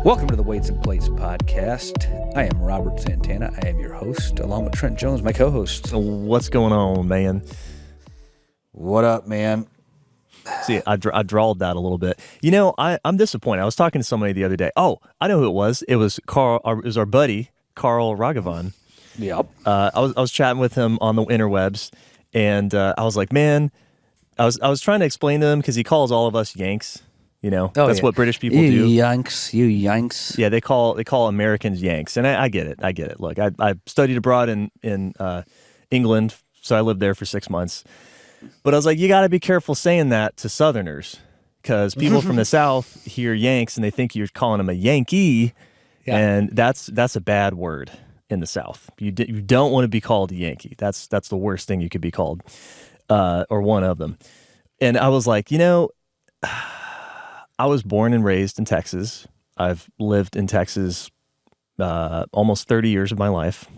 Welcome to the Weights and Plates podcast. I am Robert Santana. I am your host, along with Trent Jones, my co-host. What's going on, man? What up, man? See, I drawled that a little bit. You know, I'm disappointed. I was talking to somebody the other day. Oh, I know who it was. It was Carl. It was our buddy, Carl Ragavan. Yep. I was chatting with him on the interwebs, and I was like, man, I was trying to explain to him because he calls all of us Yanks. You know, that's what British people do. You Yanks. Yeah, they call Americans Yanks, and I get it. I get it. Look, I studied abroad in England, so I lived there for 6 months. But I was like, you got to be careful saying that to Southerners, because people from the South hear Yanks and they think you're calling them a Yankee, and that's a bad word in the South. You don't want to be called a Yankee. That's the worst thing you could be called, or one of them. And I was like, you know, I was born and raised in Texas. I've lived in Texas almost 30 years of my life.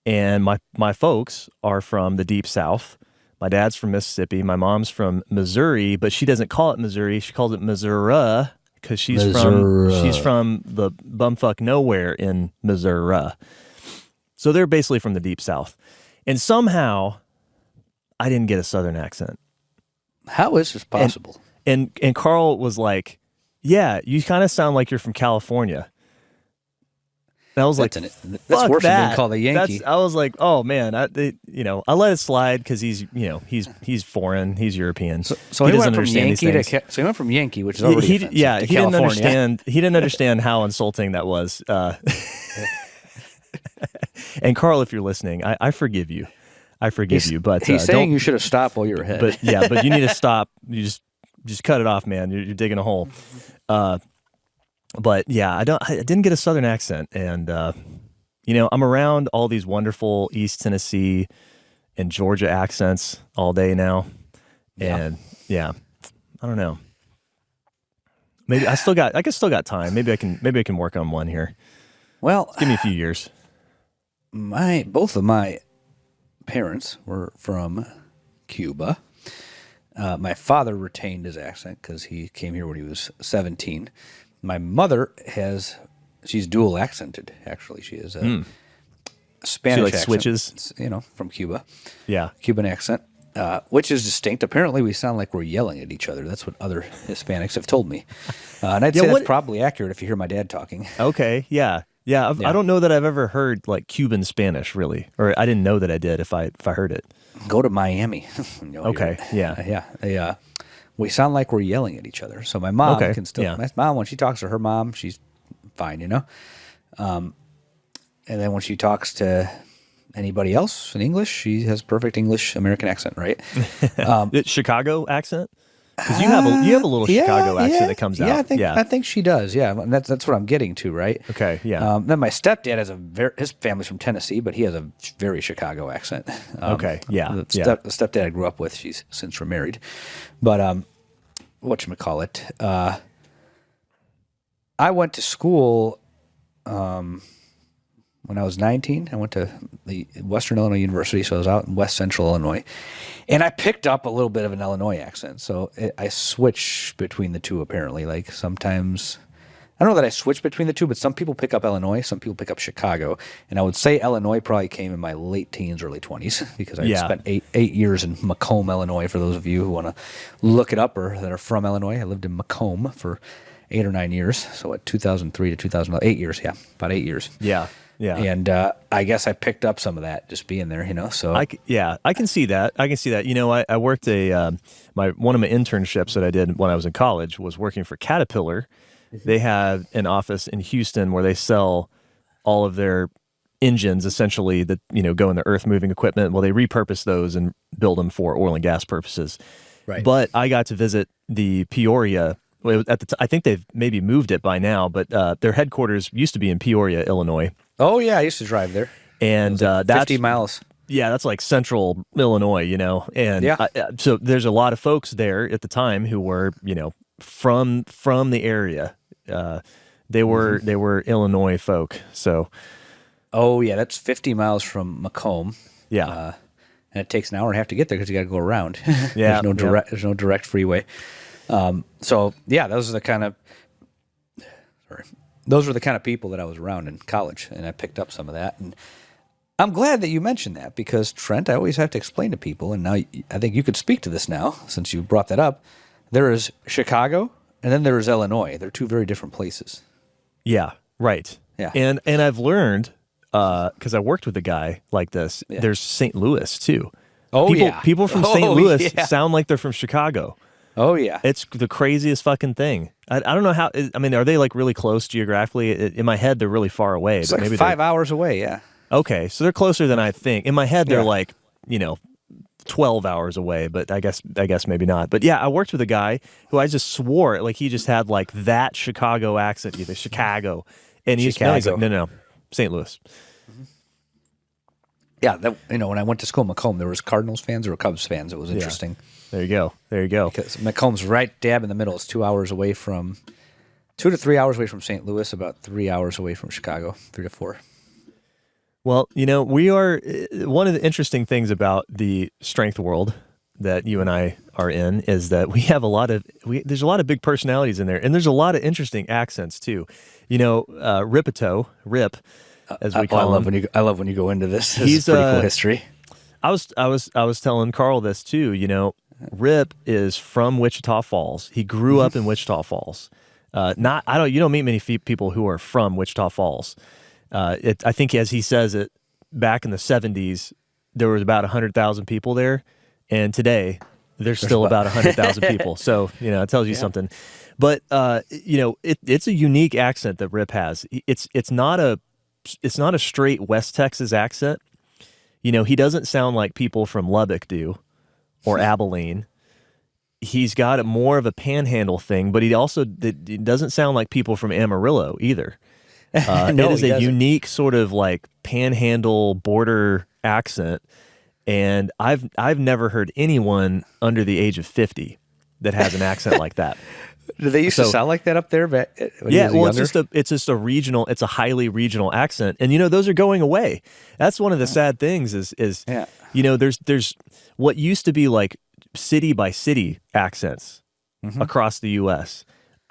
And my folks are from the Deep South. My dad's from Mississippi. My mom's from Missouri, but she doesn't call it Missouri. She calls it Missouri because she's from the bumfuck nowhere in Missouri. So they're basically from the Deep South. And somehow I didn't get a Southern accent. How is this possible? And Carl was like, yeah, you kind of sound like you're from California. And I was like, that's worse than being called a Yankee. I was like, oh man, I let it slide because he's foreign, he's European. So he went from Yankee to so he went from Yankee, which is already offensive, to California. He didn't understand how insulting that was. And Carl, if you're listening, I forgive you. You, but he's saying you should have stopped while you were ahead. But you need to stop. You just cut it off, man. You're digging a hole. But yeah, I didn't get a Southern accent, and I'm around all these wonderful East Tennessee and Georgia accents all day now, and I don't know. Maybe I still got time. Maybe I can work on one here. Well, give me a few years. Both of my parents were from Cuba. My father retained his accent because he came here when he was 17. My mother she's dual accented, actually. She is a Spanish accent. Switches? From Cuba. Yeah. Cuban accent, which is distinct. Apparently, we sound like we're yelling at each other. That's what other Hispanics have told me. And I'd say that's probably accurate if you hear my dad talking. Okay, yeah. Yeah, I don't know that I've ever heard like Cuban Spanish, really. Or I didn't know that I did if I heard it. Go to Miami. Okay, yeah. We sound like we're yelling at each other. So my mom can still... Yeah. My mom, when she talks to her mom, she's fine, And then when she talks to anybody else in English, she has perfect English American accent, right? Chicago accent? Because you have a little Chicago accent that comes out. I think she does. Yeah, that's what I'm getting to, right? Okay, yeah. Then my stepdad has his family's from Tennessee, but he has a very Chicago accent. Okay, yeah. The stepdad I grew up with, she's since remarried, but whatchamacallit, I went to school when I was 19. I went to the Western Illinois University, so I was out in West Central Illinois. And I picked up a little bit of an Illinois accent, so I switch between the two apparently. Like sometimes, I don't know that I switch between the two, but some people pick up Illinois, some people pick up Chicago. And I would say Illinois probably came in my late teens, early 20s, because I spent eight years in Macomb, Illinois, for those of you who want to look it up or that are from Illinois. I lived in Macomb for 8 or 9 years, so at 2003 to 2008, 8 years, about 8 years. Yeah. Yeah, and I guess I picked up some of that just being there, So I can see that. I worked one of my internships that I did when I was in college was working for Caterpillar. They have an office in Houston where they sell all of their engines, essentially that go in the earth moving equipment. Well, they repurpose those and build them for oil and gas purposes. Right. But I got to visit the Peoria. I think they've maybe moved it by now, but their headquarters used to be in Peoria, Illinois. Oh yeah, I used to drive there. And that's 50 miles. Yeah, that's like central Illinois, And so there's a lot of folks there at the time who were, from the area. They were Illinois folk. So. Oh yeah, that's 50 miles from Macomb. Yeah. And it takes an hour and a half to get there because you got to go around. Yeah. There's no direct freeway. So yeah, those are the kind of Those were the kind of people that I was around in college, and I picked up some of that. And I'm glad that you mentioned that because, Trent, I always have to explain to people, and now I think you could speak to this now since you brought that up. There is Chicago, and then there is Illinois. They're two very different places. Yeah, right. Yeah. And I've learned, because I worked with a guy like this, there's St. Louis, too. Oh, People from St. Louis sound like they're from Chicago. Oh, yeah. It's the craziest fucking thing. I don't know how. I mean, are they like really close geographically? In my head, they're really far away. It's but like maybe 5 hours away, yeah. Okay, so they're closer than I think. In my head, they're like 12 hours away, but I guess maybe not. But yeah, I worked with a guy who I just swore like he just had like that Chicago accent, either Chicago, and he's like, no, St. Louis. Yeah, when I went to school in Macomb, there was Cardinals fans or Cubs fans. It was interesting. There you go. Because Macomb's right dab in the middle. It's 2 hours away from, 2 to 3 hours away from St. Louis, about 3 hours away from Chicago, 3 to 4. Well, we are, one of the interesting things about the strength world that you and I are in is that we have there's a lot of big personalities in there, and there's a lot of interesting accents too. Ripito, Rip, as we call him. I love when you go into this. He's pretty cool history. I was telling Carl this too. Rip is from Wichita Falls. He grew up in Wichita Falls. You don't meet many people who are from Wichita Falls. I think, as he says it, back in the 70s, there was about 100,000 people there, and today there's still about 100,000 people. So it tells you something. But it's a unique accent that Rip has. It's not a straight West Texas accent. He doesn't sound like people from Lubbock do, or Abilene. He's got more of a panhandle thing, but he doesn't sound like people from Amarillo either. It is a unique sort of like panhandle border accent, and I've never heard anyone under the age of 50 that has an accent like that. Do they used to sound like that up there? It's just a regional. It's a highly regional accent, and those are going away. That's one of the sad things. There's what used to be like city by city accents across the U.S.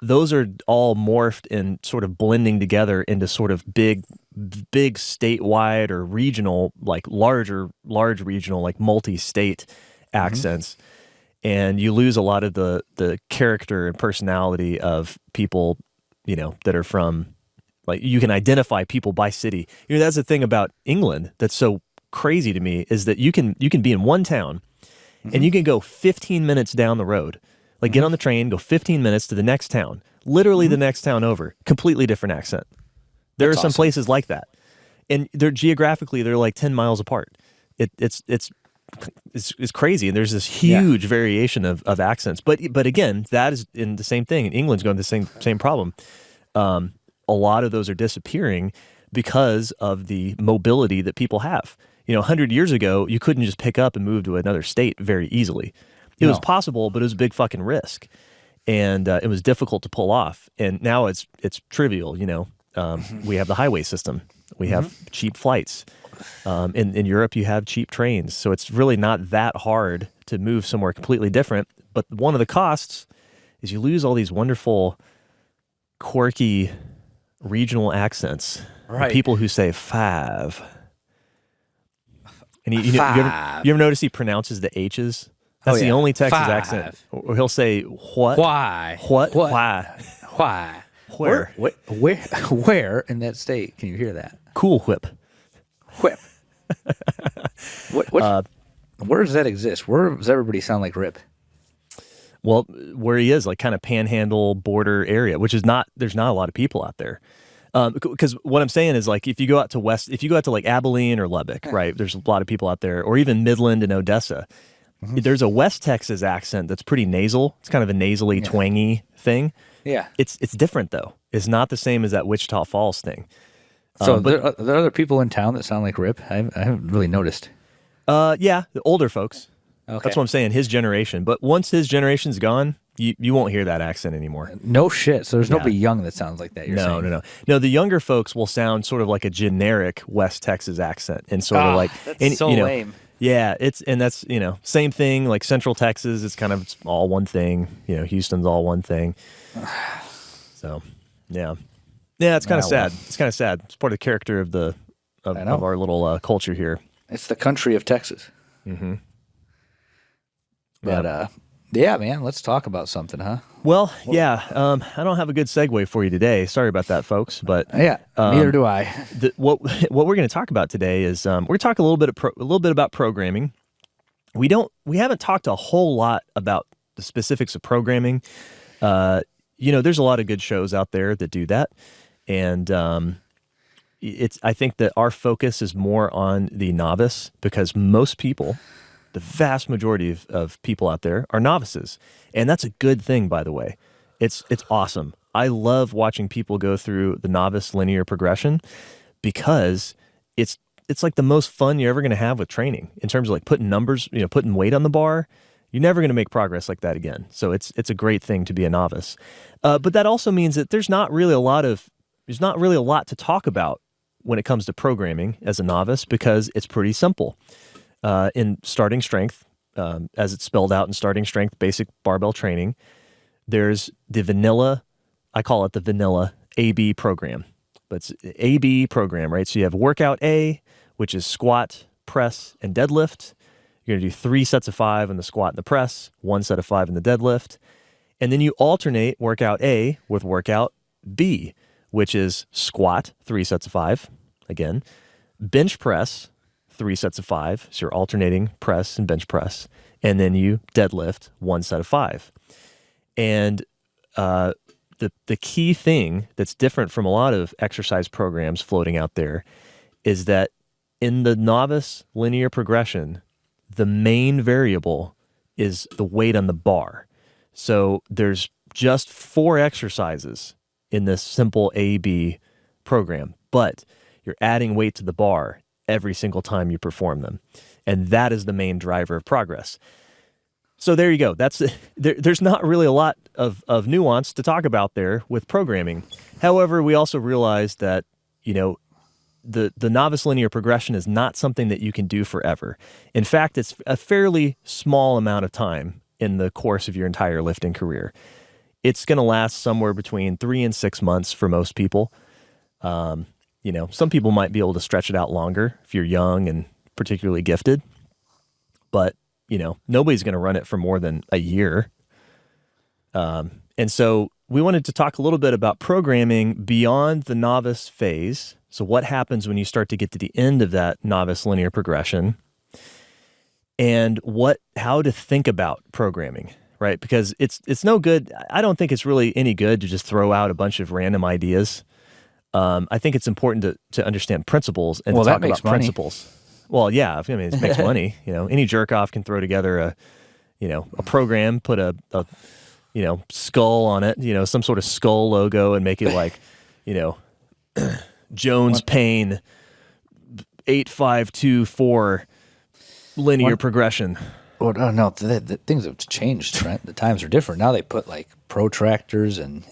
Those are all morphed and sort of blending together into sort of big statewide or regional, like large regional, like multi-state accents. And you lose a lot of the character and personality of people, that are from, like, you can identify people by city. That's the thing about England that's so crazy to me, is that you can be in one town and you can go 15 minutes down the road. Like, get on the train, go 15 minutes to the next town, literally the next town over, completely different accent. There are some places like that. And they're like 10 miles apart. It's crazy. And there's this huge variation of accents. But again, that is in the same thing. England's going the same problem. A lot of those are disappearing because of the mobility that people have. 100 years ago, you couldn't just pick up and move to another state very easily. It was possible, but it was a big fucking risk, and it was difficult to pull off. And now it's trivial. We have the highway system. We have cheap flights. In Europe, you have cheap trains, so it's really not that hard to move somewhere completely different. But one of the costs is you lose all these wonderful, quirky regional accents. Right. People who say five. And you ever notice he pronounces the H's? That's the only Texas accent. Or he'll say what? Why? What? Why? Why? Where? Where in that state can you hear that? Cool Whip. Whip. Where does that exist? Where does everybody sound like Rip? Well, where he is, like kind of panhandle border area, which is there's not a lot of people out there. Because what I'm saying is, like, if you go out to like Abilene or Lubbock, right, there's a lot of people out there, or even Midland and Odessa. There's a West Texas accent that's pretty nasal. It's kind of a nasally, twangy thing. Yeah. It's different, though. It's not the same as that Wichita Falls thing. So there are other people in town that sound like Rip? I haven't really noticed. Yeah, the older folks. Okay. That's what I'm saying, his generation. But once his generation's gone, you won't hear that accent anymore. No shit. So there's nobody young that sounds like that, you're saying? No, the younger folks will sound sort of like a generic West Texas accent. And sort of like... That's so lame. Yeah, that's, same thing, like Central Texas, it's all one thing. Houston's all one thing. So, yeah. Yeah, it's kind of Ah, sad. well. It's kind of sad. It's part of the character of I know. our little culture here. It's the country of Texas. Mm-hmm. But Yeah. yeah, man, let's talk about something, huh? Well, yeah. I don't have a good segue for you today. Sorry about that, folks. But Yeah, neither do I. what we're going to talk about today is we're going to talk a little bit about programming. We haven't talked a whole lot about the specifics of programming. There's a lot of good shows out there that do that, and I think that our focus is more on the novice because most people, the vast majority of people out there, are novices, and that's a good thing, by the way. It's awesome. I love watching people go through the novice linear progression because it's like the most fun you're ever going to have with training in terms of like putting numbers, putting weight on the bar. You're never going to make progress like that again. So it's a great thing to be a novice. But that also means that there's not really a lot to talk about when it comes to programming as a novice because it's pretty simple. In starting strength, as it's spelled out in starting strength, basic barbell training, there's the vanilla, I call it the vanilla AB program. But it's AB program, right? So you have workout A, which is squat, press, and deadlift. You're going to do 3 sets of 5 in the squat and the press, 1 set of 5 in the deadlift. And then you alternate workout A with workout B, which is squat, 3 sets of 5, again, bench press, 3 sets of 5, so you're alternating press and bench press, and then you deadlift 1 set of 5. And the key thing that's different from a lot of exercise programs floating out there is that in the novice linear progression, the main variable is the weight on the bar. So there's just 4 exercises in this simple A-B program, but you're adding weight to the bar every single time you perform them. And that is the main driver of progress. So there you go. There's not really a lot of nuance to talk about there with programming. However, we also realize that, the novice linear progression is not something that you can do forever. In fact, it's a fairly small amount of time in the course of your entire lifting career. It's going to last somewhere between 3 and 6 months for most people. Some people might be able to stretch it out longer if you're young and particularly gifted, but nobody's going to run it for more than a year. And so we wanted to talk a little bit about programming beyond the novice phase. So what happens when you start to get to the end of that novice linear progression and how to think about programming, right? Because it's no good. I don't think it's really any good to just throw out a bunch of random ideas. I think it's important to understand principles and to talk about principles. Well, yeah, I mean, it makes money. Any jerk off can throw together a program, put a skull on it, some sort of skull logo, and make it like, Jones Payne 8524 linear progression. Well, no, the things have changed, Trent. The times are different now. They put like protractors and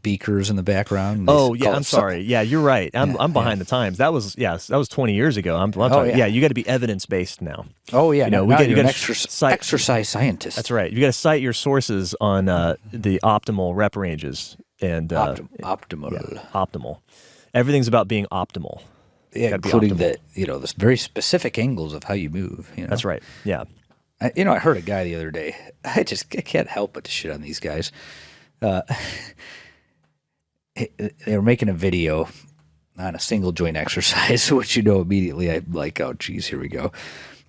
beakers in the background. Oh yeah, I'm sorry. Yeah, you're right. I'm behind the times. That was 20 years ago. I'm talking, you got to be evidence based now. Oh yeah, now you're an exercise scientist. That's right. You got to cite your sources on the optimal rep ranges and optimal. Yeah, optimal. Everything's about being optimal. Yeah, including the very specific angles of how you move. That's right. Yeah. I heard a guy the other day. I can't help but to shit on these guys. They were making a video on a single joint exercise, which immediately I'm like, oh, geez, here we go.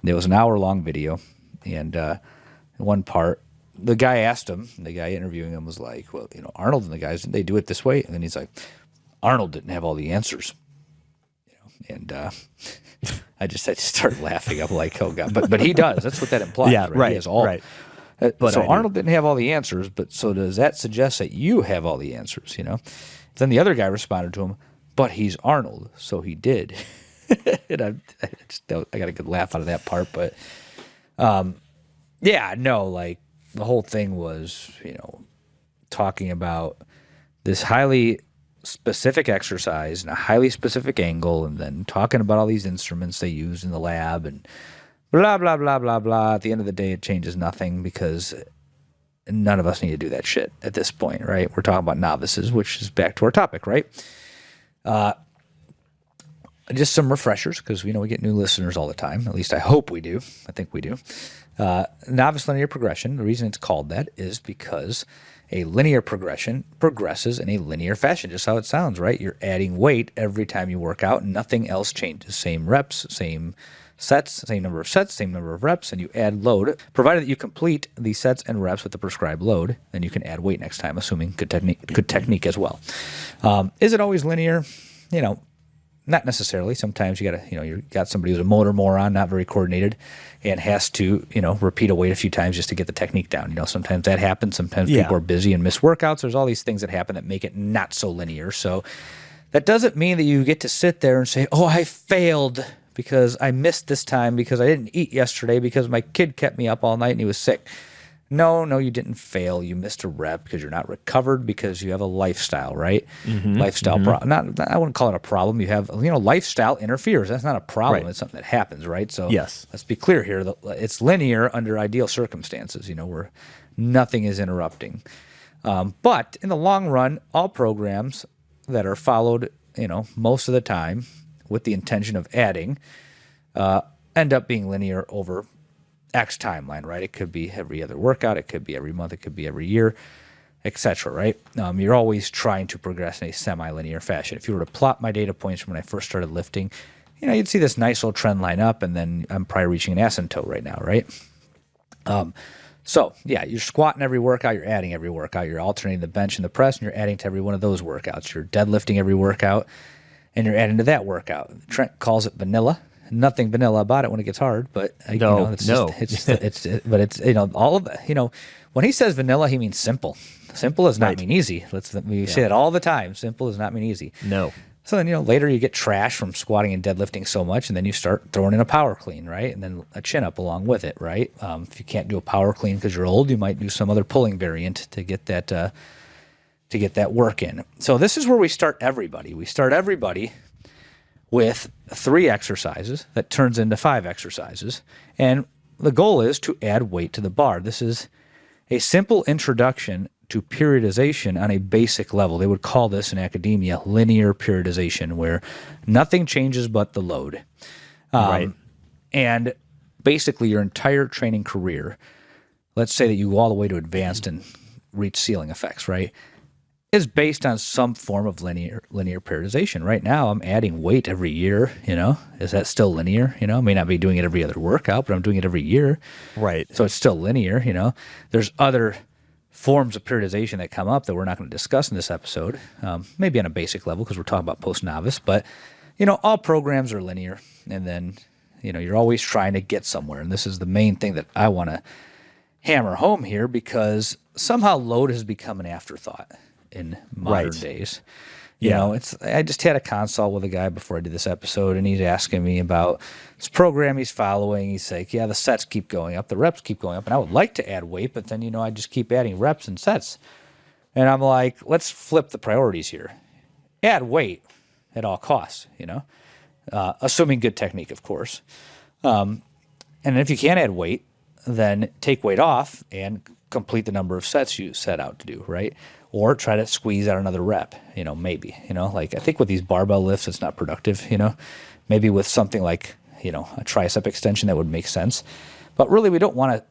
It was an hour-long video, and one part, the guy asked him, the guy interviewing him was like, well, Arnold and the guys, didn't they do it this way? And then he's like, Arnold didn't have all the answers. And I just started laughing. I'm like, oh, God. But he does. That's what that implies. Yeah, right. He has all. Right. So Arnold didn't have all the answers, but so does that suggest that you have all the answers, Then the other guy responded to him, but he's Arnold, so he did. And I got a good laugh out of that part, but like the whole thing was, talking about this highly specific exercise and a highly specific angle, and then talking about all these instruments they use in the lab and blah, blah, blah, blah, blah. At the end of the day, it changes nothing because none of us need to do that shit at this point, right? We're talking about novices, which is back to our topic, right? Just some refreshers, because we get new listeners all the time. At least I hope we do. I think we do. Novice linear progression, the reason it's called that is because a linear progression progresses in a linear fashion, just how it sounds, right? You're adding weight every time you work out. Nothing else changes. Same reps, same sets, same number of sets, same number of reps, and you add load. Provided that you complete the sets and reps with the prescribed load, then you can add weight next time, assuming good technique as well. Is it always linear? Not necessarily. Sometimes you got somebody who's a motor moron, not very coordinated, and has to, repeat a weight a few times just to get the technique down. Sometimes that happens. Sometimes people are busy and miss workouts. There's all these things that happen that make it not so linear. So that doesn't mean that you get to sit there and say, oh, I failed because I missed this time because I didn't eat yesterday because my kid kept me up all night and he was sick. No, you didn't fail. You missed a rep because you're not recovered because you have a lifestyle, right? Lifestyle problem. I wouldn't call it a problem. You have, lifestyle interferes. That's not a problem. Right. It's something that happens, right? So let's be clear here. It's linear under ideal circumstances, where nothing is interrupting. But in the long run, all programs that are followed, most of the time with the intention of adding, end up being linear over X timeline, right? It could be every other workout, it could be every month, it could be every year, etc., right? You're always trying to progress in a semi-linear fashion. If you were to plot my data points from when I first started lifting, you'd see this nice little trend line up, and then I'm probably reaching an asymptote right now, right? So you're squatting every workout, you're adding every workout, you're alternating the bench and the press, and you're adding to every one of those workouts. You're deadlifting every workout, and you're adding to that workout. Trent calls it vanilla. Nothing vanilla about it when it gets hard, but all of the, when he says vanilla, he means simple. Simple does not mean easy. We say that all the time. Simple does not mean easy. No. So then, later you get trash from squatting and deadlifting so much, and then you start throwing in a power clean, right? And then a chin up along with it, right? If you can't do a power clean because you're old, you might do some other pulling variant to get that work in. So this is where we start everybody. We start everybody with 3 exercises that turns into 5 exercises. And the goal is to add weight to the bar. This is a simple introduction to periodization on a basic level. They would call this in academia linear periodization, where nothing changes but the load. Right. And basically your entire training career, let's say that you go all the way to advanced and reach ceiling effects, right, is based on some form of linear periodization. Right now, I'm adding weight every year, Is that still linear? I may not be doing it every other workout, but I'm doing it every year. Right. So it's still linear, There's other forms of periodization that come up that we're not going to discuss in this episode, maybe on a basic level because we're talking about post-novice, but, all programs are linear, and then, you're always trying to get somewhere. And this is the main thing that I want to hammer home here, because somehow load has become an afterthought in modern days. I just had a consult with a guy before I did this episode, and he's asking me about this program he's following. He's like, the sets keep going up, the reps keep going up, and I would like to add weight, but then, I just keep adding reps and sets. And I'm like, let's flip the priorities here. Add weight at all costs, assuming good technique, of course. And if you can't add weight, then take weight off and complete the number of sets you set out to do, right? Or try to squeeze out another rep, maybe, I think with these barbell lifts, it's not productive, maybe with something like, a tricep extension, that would make sense. But really, we don't want to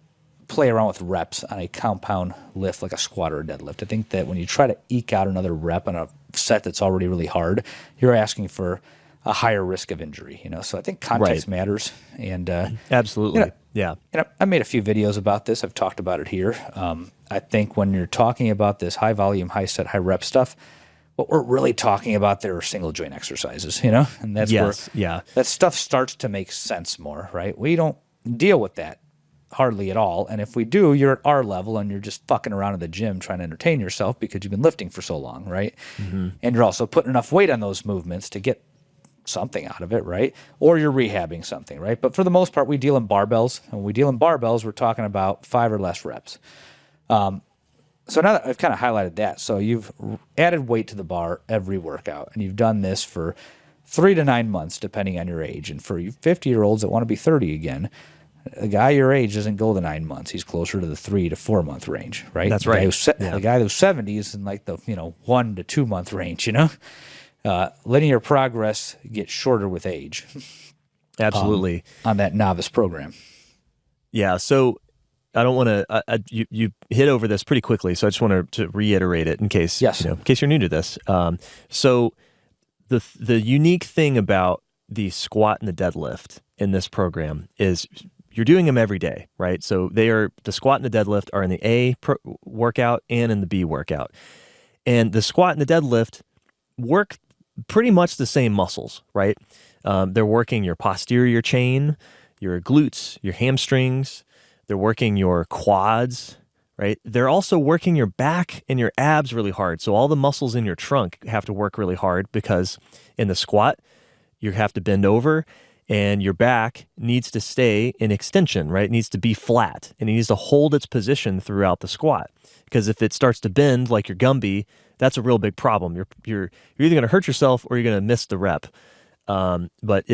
play around with reps on a compound lift like a squat or a deadlift. I think that when you try to eke out another rep on a set that's already really hard, you're asking for a higher risk of injury, So I think context matters. And absolutely. I made a few videos about this. I've talked about it here. I think when you're talking about this high volume, high set, high rep stuff, what we're really talking about there are single joint exercises, and that's where that stuff starts to make sense more, right? We don't deal with that hardly at all. And if we do, you're at our level and you're just fucking around in the gym trying to entertain yourself because you've been lifting for so long, right? Mm-hmm. And you're also putting enough weight on those movements to get something out of it, right? Or you're rehabbing something, right? But for the most part, we deal in barbells. And when we deal in barbells, we're talking about 5 or less reps. So now that I've kind of highlighted that, so you've added weight to the bar every workout, and you've done this for 3 to 9 months, depending on your age. And for you 50-year-olds that want to be 30 again, a guy your age doesn't go the 9 months. He's closer to the 3 to 4 month range, right? That's right. The guy who's 70 is in like the 1 to 2 month range, linear progress gets shorter with age Absolutely. on that novice program. Yeah. So I don't want to. You hit over this pretty quickly, so I just want to reiterate it in case in case you're new to this. So the unique thing about the squat and the deadlift in this program is you're doing them every day, right? So the squat and the deadlift are in the workout and in the B workout, and the squat and the deadlift work pretty much the same muscles, right? They're working your posterior chain, your glutes, your hamstrings. They're working your quads, right? They're also working your back and your abs really hard. So all the muscles in your trunk have to work really hard because in the squat, you have to bend over and your back needs to stay in extension, right? It needs to be flat and it needs to hold its position throughout the squat. Because if it starts to bend like your Gumby, that's a real big problem. You're either going to hurt yourself or you're going to miss the rep. But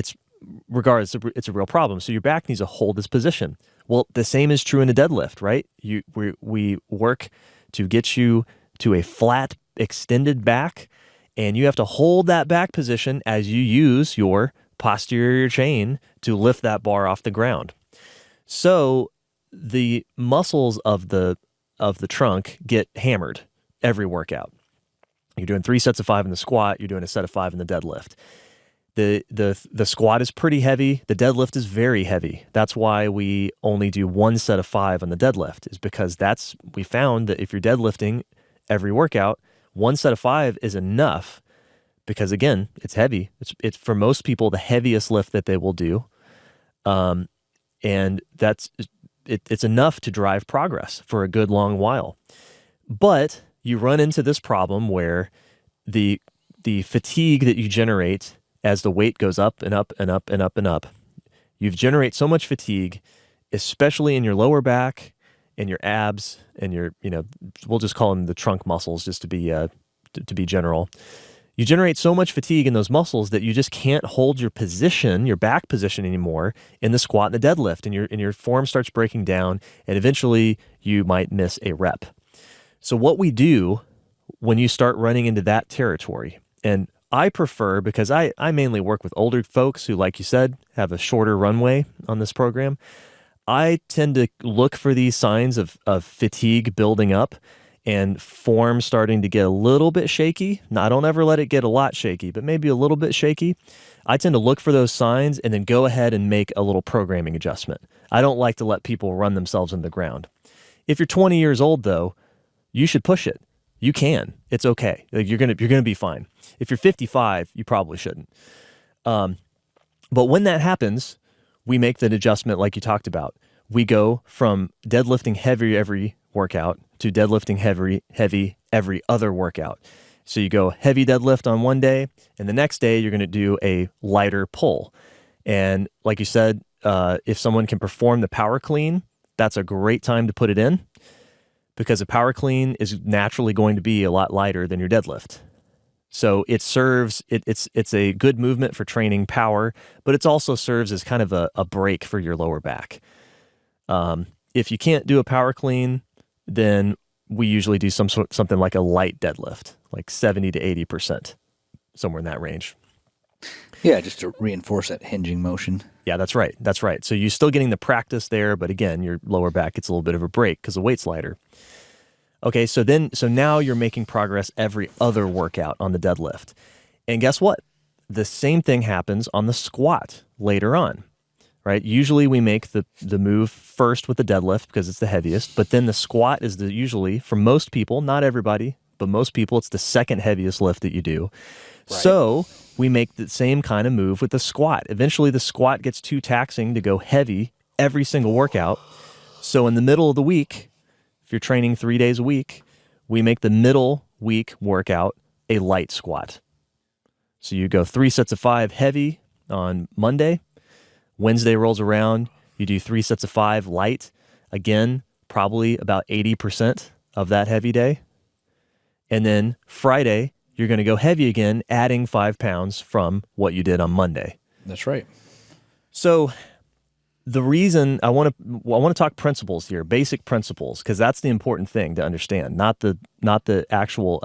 regardless, it's a real problem. So your back needs to hold this position. Well, the same is true in a deadlift, right? We work to get you to a flat, extended back, and you have to hold that back position as you use your posterior chain to lift that bar off the ground. So the muscles of the trunk get hammered every workout. You're doing 3 sets of 5 in the squat. You're doing a set of 5 in the deadlift. The squat is pretty heavy. The deadlift is very heavy. That's why we only do 1 set of 5 on the deadlift, is because we found that if you're deadlifting every workout, 1 set of 5 is enough because, again, it's heavy. It's for most people the heaviest lift that they will do. And it's enough to drive progress for a good long while. But you run into this problem where the fatigue that you generate as the weight goes up and up and up and up and up, you generate so much fatigue, especially in your lower back and your abs and your, we'll just call them the trunk muscles just to be general. You generate so much fatigue in those muscles that you just can't hold your position, your back position anymore in the squat and the deadlift, and your form starts breaking down, and eventually you might miss a rep. So what we do when you start running into that territory, and I prefer, because I mainly work with older folks who, like you said, have a shorter runway on this program. I tend to look for these signs of fatigue building up and form starting to get a little bit shaky. Now, I don't ever let it get a lot shaky, but maybe a little bit shaky. I tend to look for those signs and then go ahead and make a little programming adjustment. I don't like to let people run themselves in the ground. If you're 20 years old, though, you should push it. You can. It's okay. Like, you're gonna be fine. If you're 55, you probably shouldn't. But when that happens, we make that adjustment like you talked about. We go from deadlifting heavy every workout to deadlifting heavy every other workout. So you go heavy deadlift on one day, and the next day you're going to do a lighter pull. And like you said, if someone can perform the power clean, that's a great time to put it in, because a power clean is naturally going to be a lot lighter than your deadlift. So it's a good movement for training power, but it also serves as kind of a break for your lower back. If you can't do a power clean, then we usually do something like a light deadlift, like 70 to 80%, somewhere in that range. Yeah, just to reinforce that hinging motion. Yeah, that's right. That's right. So you're still getting the practice there, but again, your lower back gets a little bit of a break because the weight's lighter. Okay, so now you're making progress every other workout on the deadlift. And guess what? The same thing happens on the squat later on, right? Usually we make the move first with the deadlift because it's the heaviest, but then the squat is usually, for most people, not everybody, but most people, it's the second heaviest lift that you do. Right. So we make the same kind of move with the squat. Eventually the squat gets too taxing to go heavy every single workout. So in the middle of the week, if you're training 3 days a week, we make the middle week workout a light squat. So you go 3 sets of 5 heavy on Monday. Wednesday rolls around, you do 3 sets of 5 light. Again, probably about 80% of that heavy day. And then Friday, you're going to go heavy again, adding 5 pounds from what you did on Monday. That's right. So the reason I want to talk principles here, basic principles, because that's the important thing to understand, not the actual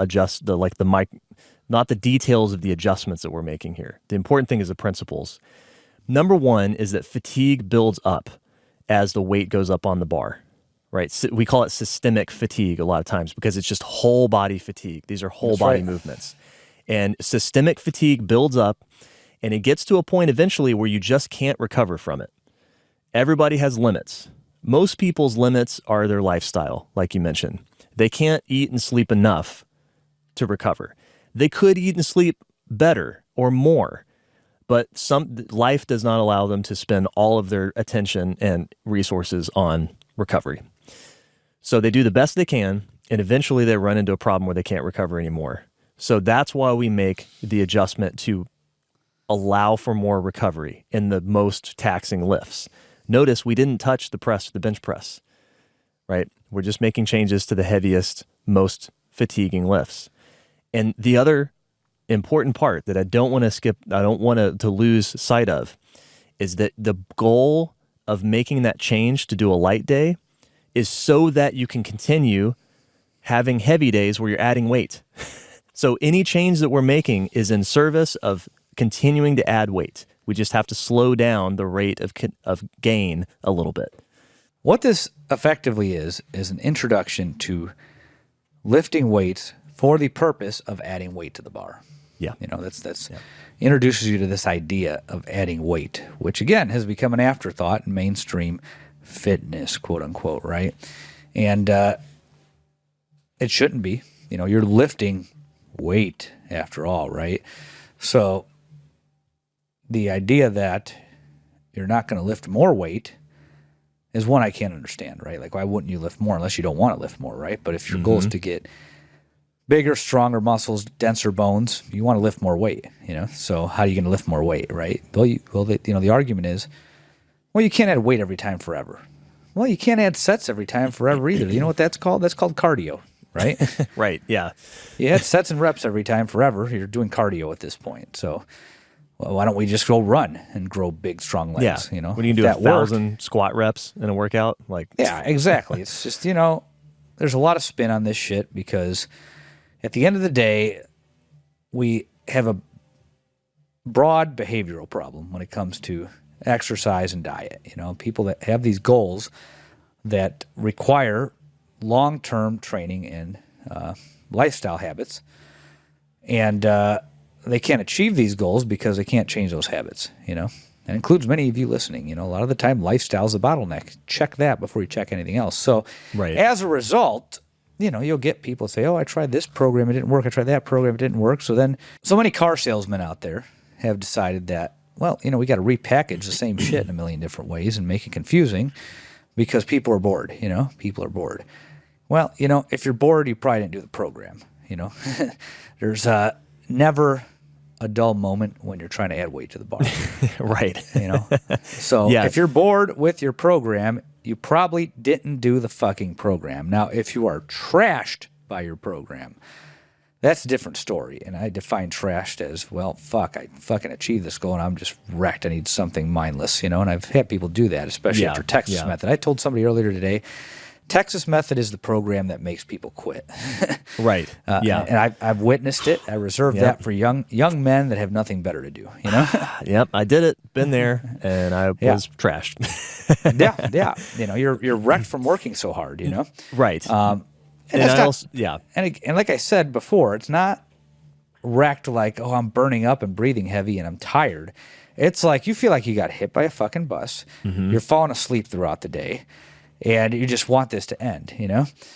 not the details of the adjustments that we're making here. The important thing is the principles. Number one is that fatigue builds up as the weight goes up on the bar, right? We call it systemic fatigue a lot of times because it's just whole body fatigue. These are whole body movements. And systemic fatigue builds up, and it gets to a point eventually where you just can't recover from it. Everybody has limits. Most people's limits are their lifestyle, like you mentioned. They can't eat and sleep enough to recover. They could eat and sleep better or more, but life does not allow them to spend all of their attention and resources on recovery. So they do the best they can, and eventually they run into a problem where they can't recover anymore. So that's why we make the adjustment to allow for more recovery in the most taxing lifts. Notice we didn't touch the press, the bench press, right? We're just making changes to the heaviest, most fatiguing lifts. And the other important part that I don't want to skip, I don't want to lose sight of, is that the goal of making that change to do a light day is so that you can continue having heavy days where you're adding weight. So any change that we're making is in service of continuing to add weight. We just have to slow down the rate of gain a little bit. What this effectively is an introduction to lifting weights for the purpose of adding weight to the bar. Yeah. That's introduces you to this idea of adding weight, which again has become an afterthought in mainstream fitness, quote unquote, right? And it shouldn't be. You're lifting weight after all, right? So the idea that you're not going to lift more weight is one I can't understand, right? Like, why wouldn't you lift more unless you don't want to lift more, right? But if your goal is to get bigger, stronger muscles, denser bones, you want to lift more weight, So how are you going to lift more weight, right? The argument is, well, you can't add weight every time forever. Well, you can't add sets every time forever either. You know what that's called? That's called cardio, right? Right, yeah. You add sets and reps every time forever. You're doing cardio at this point. So why don't we just go run and grow big, strong legs? Yeah. When you can do 1,000 squat reps in a workout, yeah, exactly. It's just there's a lot of spin on this shit because at the end of the day, we have a broad behavioral problem when it comes to exercise and diet. People that have these goals that require long-term training and lifestyle habits, and they can't achieve these goals because they can't change those habits, and it includes many of you listening. A lot of the time, lifestyle is a bottleneck. Check that before you check anything else. So as a result, you'll get people say, oh, I tried this program, it didn't work. I tried that program, it didn't work. So many car salesmen out there have decided that, well, we got to repackage the same shit in a million different ways and make it confusing because people are bored, people are bored. Well, if you're bored, you probably didn't do the program, There's never a dull moment when you're trying to add weight to the bar. Right. So if you're bored with your program, you probably didn't do the fucking program. Now, if you are trashed by your program, that's a different story. And I define trashed as, well, fuck, I fucking achieved this goal and I'm just wrecked. I need something mindless, And I've had people do that, especially after Texas Method. I told somebody earlier today, Texas Method is the program that makes people quit. Right. And I've witnessed it. I reserve that for young men that have nothing better to do, Yep, I did it. Been there, and I was trashed. yeah. You're wrecked from working so hard, Right. And like I said before, it's not wrecked like, oh, I'm burning up and breathing heavy and I'm tired. It's like you feel like you got hit by a fucking bus. You're falling asleep throughout the day. And you just want this to end,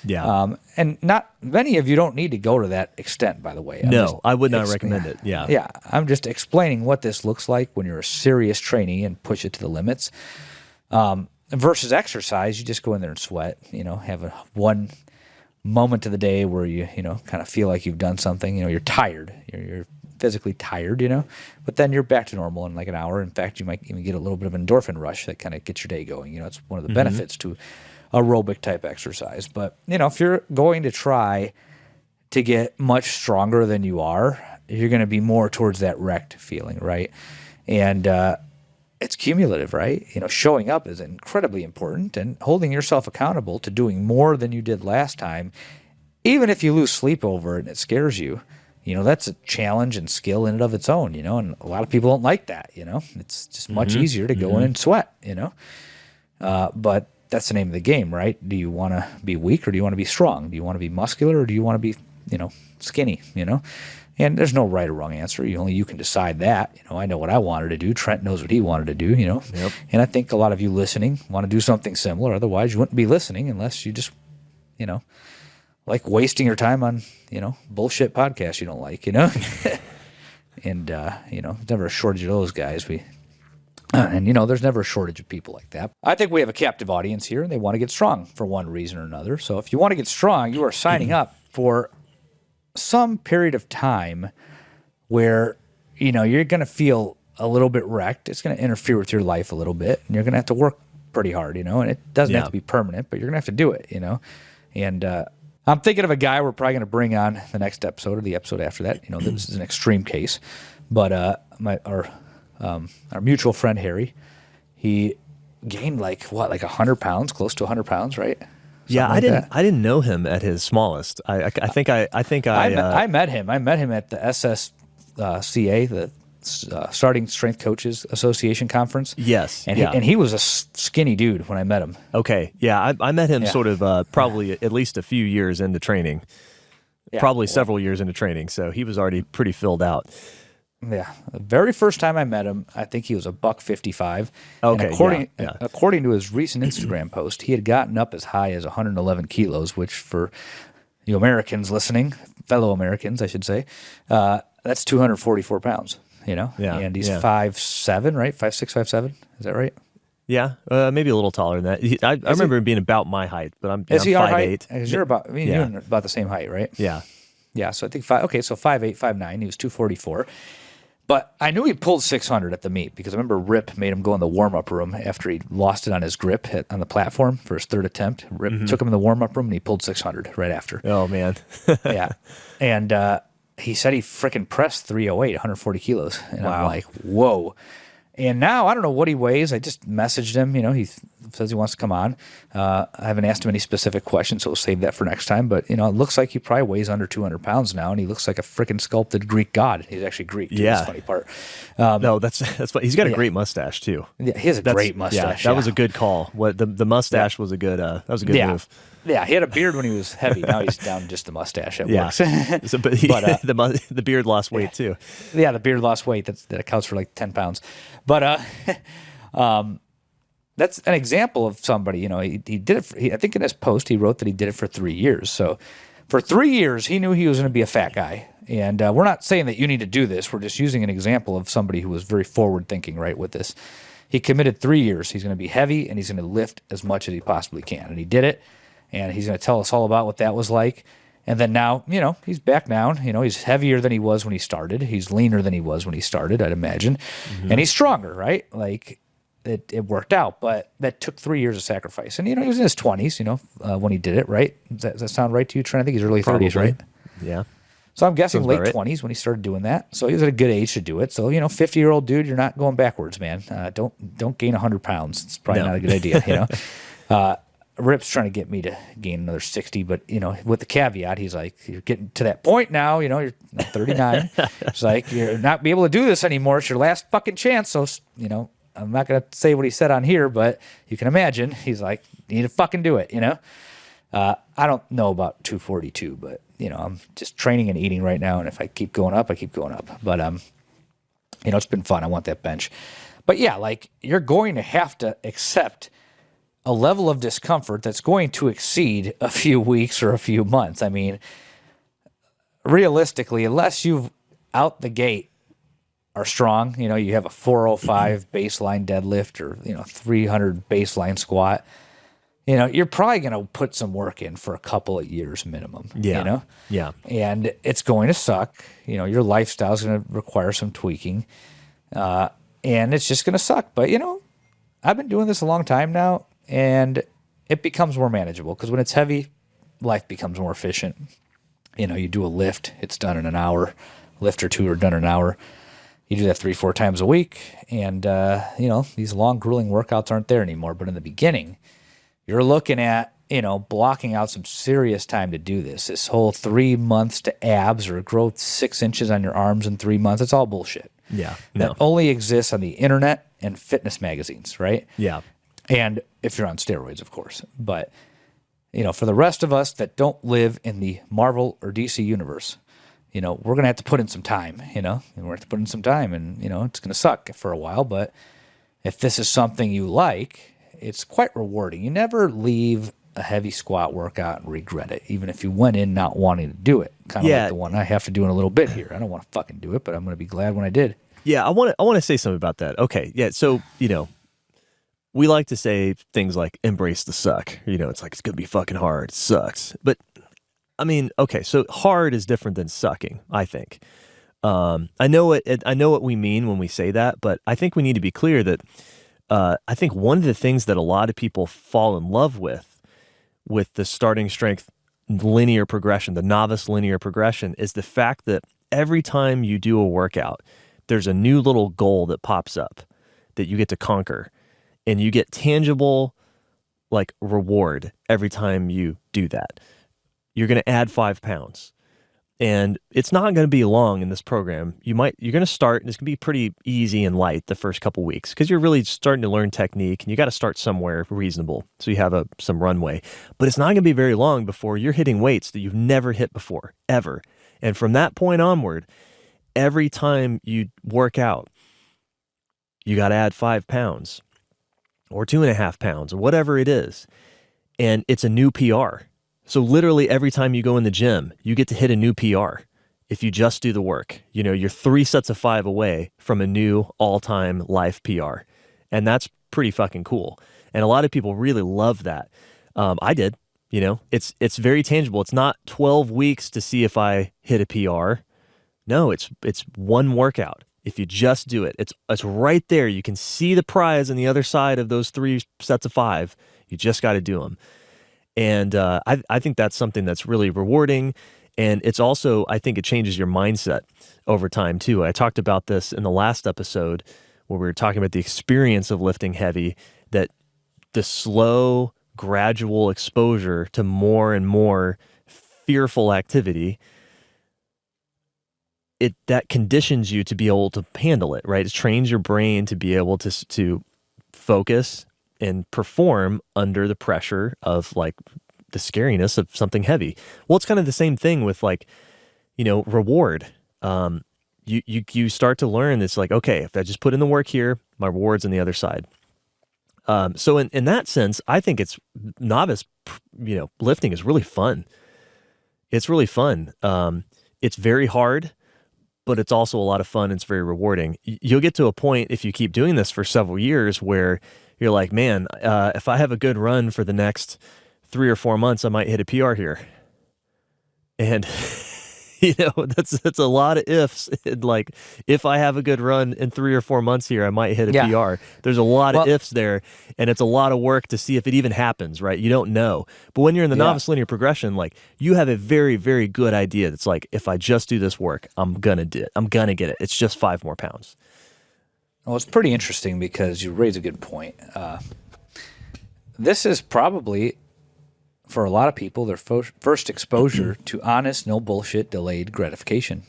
Yeah. And not many of you don't need to go to that extent, by the way. I would not recommend it. Yeah. Yeah. I'm just explaining what this looks like when you're a serious trainee and push it to the limits. Versus exercise, you just go in there and sweat, have one moment of the day where you, kind of feel like you've done something, you're tired, you're physically tired, but then you're back to normal in like an hour. In fact, you might even get a little bit of an endorphin rush that kind of gets your day going. It's one of the benefits to aerobic type exercise. But, if you're going to try to get much stronger than you are, you're going to be more towards that wrecked feeling, right? And it's cumulative, right? Showing up is incredibly important and holding yourself accountable to doing more than you did last time, even if you lose sleep over it and it scares you, that's a challenge and skill in and of its own, and a lot of people don't like that, it's just much easier to go in and sweat, but that's the name of the game, right? Do you want to be weak or do you want to be strong? Do you want to be muscular or do you want to be, skinny, And there's no right or wrong answer. Only you can decide that. I know what I wanted to do. Trent knows what he wanted to do, Yep. And I think a lot of you listening want to do something similar. Otherwise, you wouldn't be listening unless you just, like wasting your time on, bullshit podcasts you don't like, And, there's never a shortage of those guys. There's never a shortage of people like that. I think we have a captive audience here, and they want to get strong for one reason or another. So if you want to get strong, you are signing up for some period of time where, you're going to feel a little bit wrecked. It's going to interfere with your life a little bit, and you're going to have to work pretty hard, and it doesn't have to be permanent, but you're going to have to do it, And I'm thinking of a guy we're probably going to bring on the next episode or the episode after that. This is an extreme case, but our mutual friend Harry, he gained like 100 pounds, close to 100 pounds, right? Yeah, Something like I didn't know him at his smallest. I think I met him. I met him at the SSCA, the Starting Strength Coaches Association conference. Yes, and he was a skinny dude when I met him. Okay, yeah, I met him sort of probably at least a few years into training, several years into training. So he was already pretty filled out. Yeah, the very first time I met him, I think he was a $155. Okay, and according to his recent Instagram post, he had gotten up as high as 111 kilos, which for you Americans listening, fellow Americans, I should say, that's 244 pounds. And he's 5'7", right? 5'6", 5'7". Is that right? Yeah, maybe a little taller than that. I remember him being about my height, but I'm 5'8". Because you're about, you're about the same height, right? Yeah. Yeah, so I think 5'8", 5'9", he was 244. But I knew he pulled 600 at the meet because I remember Rip made him go in the warm-up room after he lost it on his grip on the platform for his third attempt. Rip took him in the warm-up room and he pulled 600 right after. Oh, man. Yeah. And he said he freaking pressed 308, 140 kilos. And wow. I'm like, whoa. And now, I don't know what he weighs. I just messaged him. He says he wants to come on. I haven't asked him any specific questions, so we'll save that for next time. But, it looks like he probably weighs under 200 pounds now, and he looks like a freaking sculpted Greek god. He's actually Greek, too. Yeah. That's the funny part. No, that's funny. He's got a great mustache, too. Yeah, he has a great mustache. That was a good call. The mustache was a good move. Yeah, he had a beard when he was heavy. Now he's down just the mustache. It works. But the beard lost weight too. Yeah, the beard lost weight. That accounts for like 10 pounds. But that's an example of somebody. He did it. I think in his post he wrote that he did it for 3 years. So for 3 years he knew he was going to be a fat guy. And we're not saying that you need to do this. We're just using an example of somebody who was very forward thinking, right, with this. He committed 3 years. He's going to be heavy and he's going to lift as much as he possibly can. And he did it. And he's going to tell us all about what that was like. And then now, he's back down. He's heavier than he was when he started. He's leaner than he was when he started, I'd imagine. And he's stronger, right? Like, it worked out. But that took 3 years of sacrifice. And, he was in his 20s, when he did it, right? Does that sound right to you, Trent? I think he's early 30s, right? Yeah. So I'm guessing late right. 20s when he started doing that. So he was at a good age to do it. So, 50-year-old dude, you're not going backwards, man. Don't gain 100 pounds. It's probably not a good idea, Rip's trying to get me to gain another 60, but, with the caveat, he's like, you're getting to that point now, you're 39. It's like, you're not be able to do this anymore. It's your last fucking chance. So, I'm not going to say what he said on here, but you can imagine. He's like, you need to fucking do it, I don't know about 242, but, I'm just training and eating right now. And if I keep going up, I keep going up. But, it's been fun. I want that bench. But yeah, like, you're going to have to accept a level of discomfort that's going to exceed a few weeks or a few months. I mean, realistically, unless you've out the gate are strong, you have a 405 baseline deadlift or, 300 baseline squat, you're probably going to put some work in for a couple of years minimum, Yeah. And it's going to suck. Your lifestyle's going to require some tweaking, and it's just going to suck. But, I've been doing this a long time now, and it becomes more manageable because when it's heavy, life becomes more efficient. You do a lift, it's done in an hour. Lift or two are done in an hour. You do that 3-4 times a week, and, these long, grueling workouts aren't there anymore. But in the beginning, you're looking at, blocking out some serious time to do this. This whole 3 months to abs or grow 6 inches on your arms in 3 months, it's all bullshit. Yeah. That only exists on the internet and fitness magazines, right? Yeah. And if you're on steroids, of course. But, for the rest of us that don't live in the Marvel or DC universe, we're going to have to put in some time, and we're going to have to put in some time, and, it's going to suck for a while. But if this is something you like, it's quite rewarding. You never leave a heavy squat workout and regret it, even if you went in not wanting to do it. Kind of like the one I have to do in a little bit here. I don't want to fucking do it, but I'm going to be glad when I did. Yeah, I want to say something about that. Okay, yeah, so, we like to say things like embrace the suck. It's like, it's going to be fucking hard. It sucks. But, I mean, okay, so hard is different than sucking, I think. I know what we mean when we say that, but I think we need to be clear that I think one of the things that a lot of people fall in love with the starting strength linear progression, the novice linear progression, is the fact that every time you do a workout, there's a new little goal that pops up that you get to conquer, and you get tangible like reward every time you do that. You're going to add 5 pounds. And it's not going to be long in this program. You're going to start, and it's going to be pretty easy and light the first couple weeks because you're really starting to learn technique, and you got to start somewhere reasonable so you have some runway. But it's not going to be very long before you're hitting weights that you've never hit before, ever. And from that point onward, every time you work out, you got to add 5 pounds or 2.5 pounds or whatever it is. And it's a new PR. So literally every time you go in the gym, you get to hit a new PR if you just do the work. You're 3 sets of 5 away from a new all-time life PR. And that's pretty fucking cool. And a lot of people really love that. I did, it's very tangible. It's not 12 weeks to see if I hit a PR. No, it's one workout. If you just do it, it's right there. You can see the prize on the other side of those 3 sets of 5. You just got to do them. And I think that's something that's really rewarding. And it's also, I think it changes your mindset over time too. I talked about this in the last episode where we were talking about the experience of lifting heavy, that the slow, gradual exposure to more and more fearful activity, that conditions you to be able to handle it, right? It trains your brain to be able to focus and perform under the pressure of like the scariness of something heavy. Well, it's kind of the same thing with like, reward. You start to learn it's like, okay, if I just put in the work here, my reward's on the other side. So in that sense, I think it's novice, lifting is really fun. It's really fun. It's very hard, but it's also a lot of fun. It's very rewarding. You'll get to a point if you keep doing this for several years where you're like, man, if I have a good run for the next 3 or 4 months, I might hit a PR here. And, that's a lot of ifs. Like, if I have a good run in 3 or 4 months here, I might hit a PR. There's a lot of ifs there, and it's a lot of work to see if it even happens, right? You don't know. But when you're in the novice linear progression, like, you have a very, very good idea that's like, if I just do this work, I'm going to get it. It's just 5 more pounds. Well, it's pretty interesting because you raise a good point. This is probably, for a lot of people, their first exposure to honest, no bullshit, delayed gratification,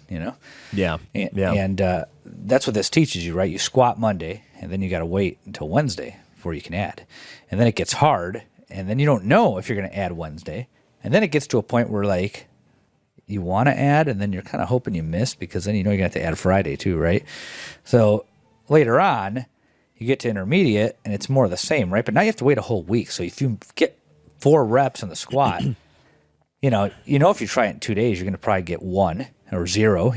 Yeah. And that's what this teaches you, right? You squat Monday, and then you got to wait until Wednesday before you can add. And then it gets hard, and then you don't know if you're going to add Wednesday. And then it gets to a point where, like, you want to add, and then you're kind of hoping you miss because then you're going to have to add Friday too, right? So later on, you get to intermediate, and it's more of the same, right? But now you have to wait a whole week. So if you get 4 reps in the squat, if you try it in 2 days, you're going to probably get 1 or 0,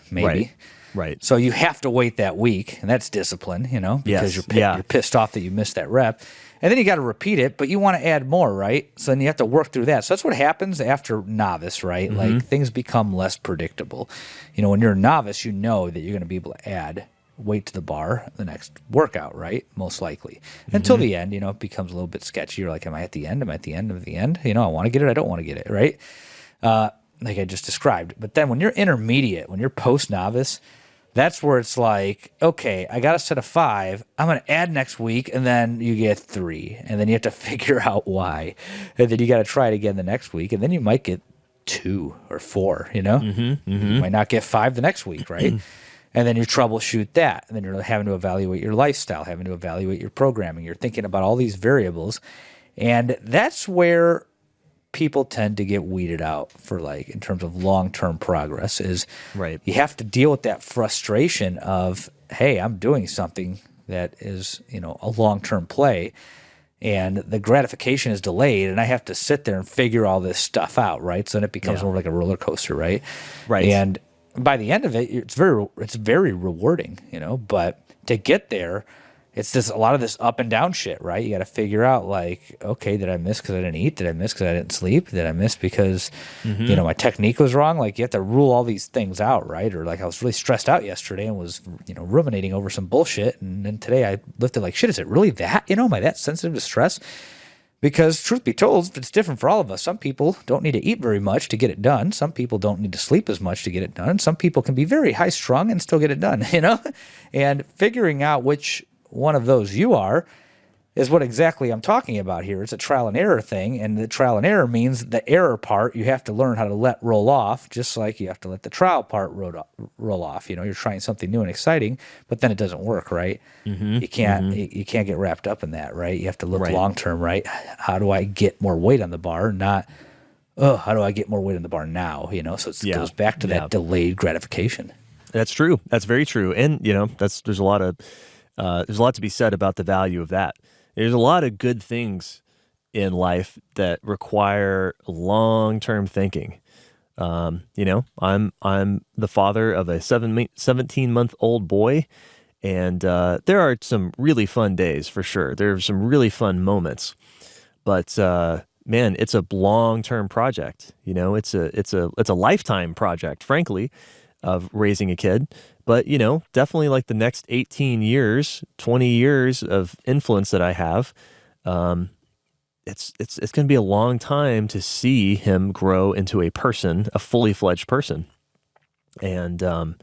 maybe. Right. So you have to wait that week, and that's discipline, because you're pissed off that you missed that rep. And then you got to repeat it, but you want to add more, right? So then you have to work through that. So that's what happens after novice, right? Mm-hmm. Like, things become less predictable. When you're a novice, you know that you're going to be able to add weight to the bar the next workout, right? Most likely. Until the end, it becomes a little bit sketchy. You're like, am I at the end? Am I at the end of the end? I want to get it. I don't want to get it, right? Like I just described. But then when you're intermediate, when you're post-novice, That's where it's like, okay, I got a set of 5. I'm going to add next week, and then you get 3, and then you have to figure out why, and then you got to try it again the next week, and then you might get 2 or 4. You might not get 5 the next week, right? And then you troubleshoot that, and then you're having to evaluate your lifestyle, having to evaluate your programming. You're thinking about all these variables, and that's where people tend to get weeded out for, like, in terms of long-term progress, is Right. you have to deal with that frustration of, hey, I'm doing something that is, a long-term play, and the gratification is delayed, and I have to sit there and figure all this stuff out, right? So then it becomes more like a roller coaster, right? Right. And by the end of it, it's very rewarding, but to get there, it's just a lot of this up and down shit, right? You got to figure out, like, okay, did I miss because I didn't eat? Did I miss because I didn't sleep? Did I miss because, my technique was wrong? Like, you have to rule all these things out, right? Or like, I was really stressed out yesterday and was, ruminating over some bullshit. And then today I lifted like, shit, is it really that? Am I that sensitive to stress? Because truth be told, it's different for all of us. Some people don't need to eat very much to get it done. Some people don't need to sleep as much to get it done. Some people can be very high strung and still get it done, And figuring out which one of those you are is what exactly I'm talking about here. It's a trial and error thing, and the trial and error means the error part you have to learn how to let roll off, just like you have to let the trial part roll off. You're trying something new and exciting, but then it doesn't work, right? You can't get wrapped up in that, right? You have to look long term, right? How do I get more weight on the bar? Not, how do I get more weight on the bar now? So it goes back to that delayed gratification. That's true. That's very true. And there's a lot to be said about the value of that. There's a lot of good things in life that require long-term thinking. I'm the father of a 17-month-old boy, and there are some really fun days for sure. There are some really fun moments, but man, it's a long-term project. It's a lifetime project, frankly, of raising a kid. But, definitely like the next 18 years, 20 years of influence that I have, it's going to be a long time to see him grow into a person, a fully fledged person. And, to